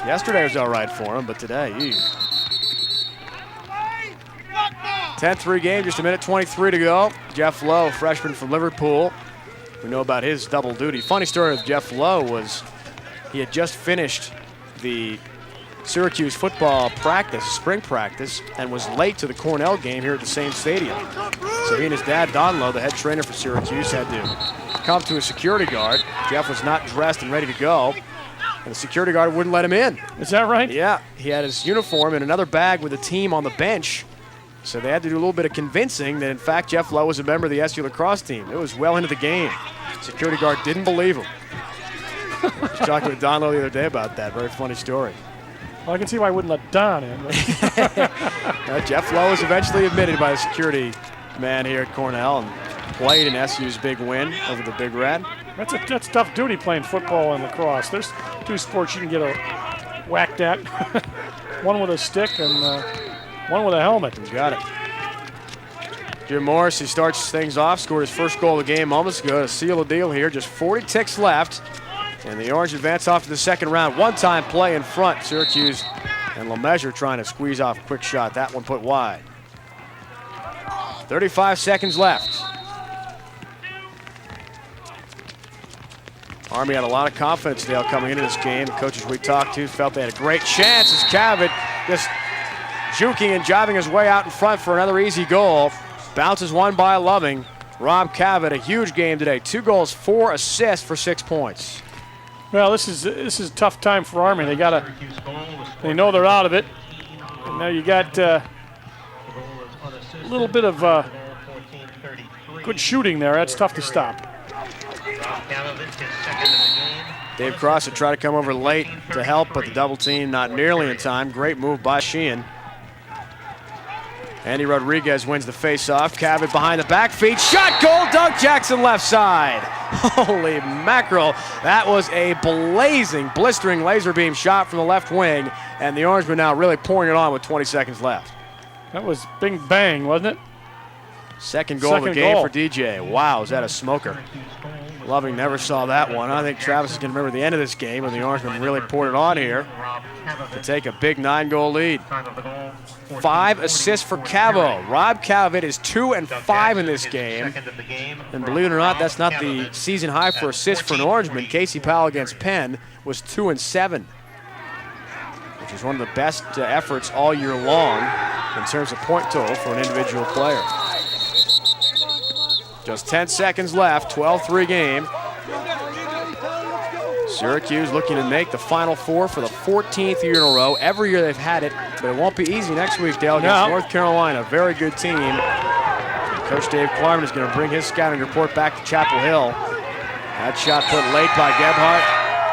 Yesterday was all right for them, but today, 10-3 game, just 1:23 to go. Jeff Lowe, freshman from Liverpool. We know about his double duty. Funny story with Jeff Lowe was he had just finished the Syracuse football practice, spring practice, and was late to the Cornell game here at the same stadium. So he and his dad, Don Lowe, the head trainer for Syracuse, had to come to a security guard. Jeff was not dressed and ready to go, and the security guard wouldn't let him in. Is that right? Yeah, he had his uniform in another bag with the team on the bench. So they had to do a little bit of convincing that, in fact, Jeff Lowe was a member of the SU lacrosse team. It was well into the game. Security guard didn't believe him. I was talking with Don Lowe the other day about that. Very funny story. Well, I can see why I wouldn't let Don in. Jeff Lowe was eventually admitted by the security man here at Cornell and played in SU's big win over the Big Red. That's tough duty playing football and lacrosse. There's 2 sports you can get whacked at. One with a stick and one with a helmet. You got it. Jim Morris, he starts things off, scored his first goal of the game moments ago to seal the deal here. Just 40 ticks left. And the Orange advance off to the second round. One-time play in front. Syracuse and LeMessurier trying to squeeze off a quick shot. That one put wide. 35 seconds left. Army had a lot of confidence, Dale, coming into this game. The coaches we talked to felt they had a great chance as Cavett just juking and jiving his way out in front for another easy goal. Bounces one by Loving. Rob Cavett, a huge game today. 2 goals, 4 assists for 6 points. Well, this is a tough time for Army. They know they're out of it. And now you got a little bit of good shooting there. That's tough to stop. Dave Cross had tried to come over late to help, but the double team not nearly in time. Great move by Sheehan. Andy Rodriguez wins the face-off. Cavett behind the back feet. Shot, goal, Doug Jackson left side. Holy mackerel. That was a blistering laser beam shot from the left wing, and the Orangemen now really pouring it on with 20 seconds left. That was bing bang, wasn't it? Second goal of the game for DJ. Wow, is that a smoker? Loving never saw that one. I think Travis is going to remember the end of this game when the Orangemen really poured it on here to take a big 9-goal lead. 5 assists for Cavo. Rob Cavett is 2 and 5 in this game. And believe it or not, that's not the season high for assists for an Orangeman. Casey Powell against Penn was 2 and 7, which is one of the best efforts all year long in terms of point total for an individual player. Just 10 seconds left, 12-3 game. Syracuse looking to make the Final Four for the 14th year in a row. Every year they've had it, but it won't be easy next week, Dale, against North Carolina. Very good team. Coach Dave Klarman is going to bring his scouting report back to Chapel Hill. That shot put late by Gebhard.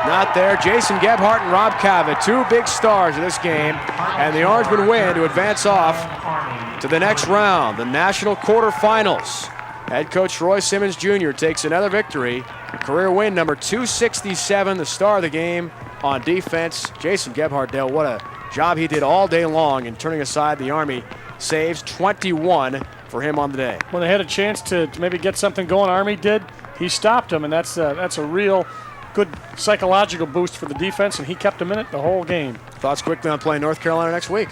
Not there. Jason Gebhard and Rob Cavett, 2 big stars of this game. And the Orangemen win to advance off to the next round, the national quarterfinals. Head coach Roy Simmons Jr. takes another victory. Career win number 267, the star of the game on defense. Jason Gebhard, Dale, what a job he did all day long in turning aside the Army saves. 21 for him on the day. When they had a chance to maybe get something going, Army did. He stopped them, and that's a real good psychological boost for the defense, and he kept them in it the whole game. Thoughts quickly on playing North Carolina next week?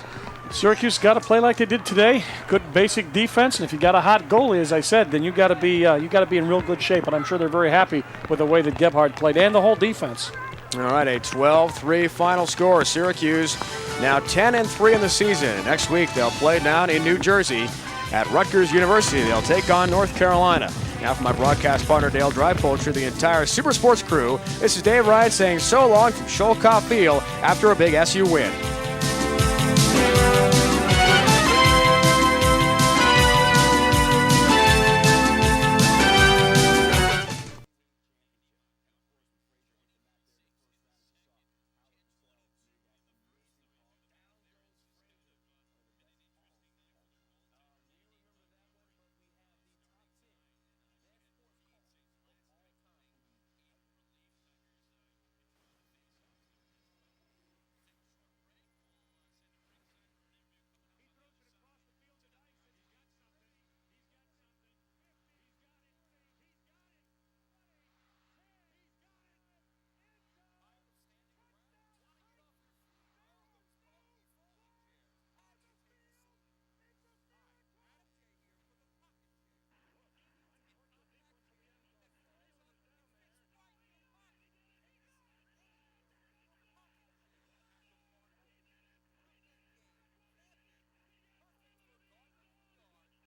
Syracuse got to play like they did today. Good basic defense, and if you got a hot goalie, as I said, then you got to be in real good shape. And I'm sure they're very happy with the way that Gebhard played and the whole defense. All right, a 12-3 final score. Syracuse now 10-3 in the season. Next week they'll play down in New Jersey at Rutgers University. They'll take on North Carolina. Now for my broadcast partner Dale Drypolcher, the entire Super Sports crew, this is Dave Wright saying so long from Sholkoff Field after a big SU win.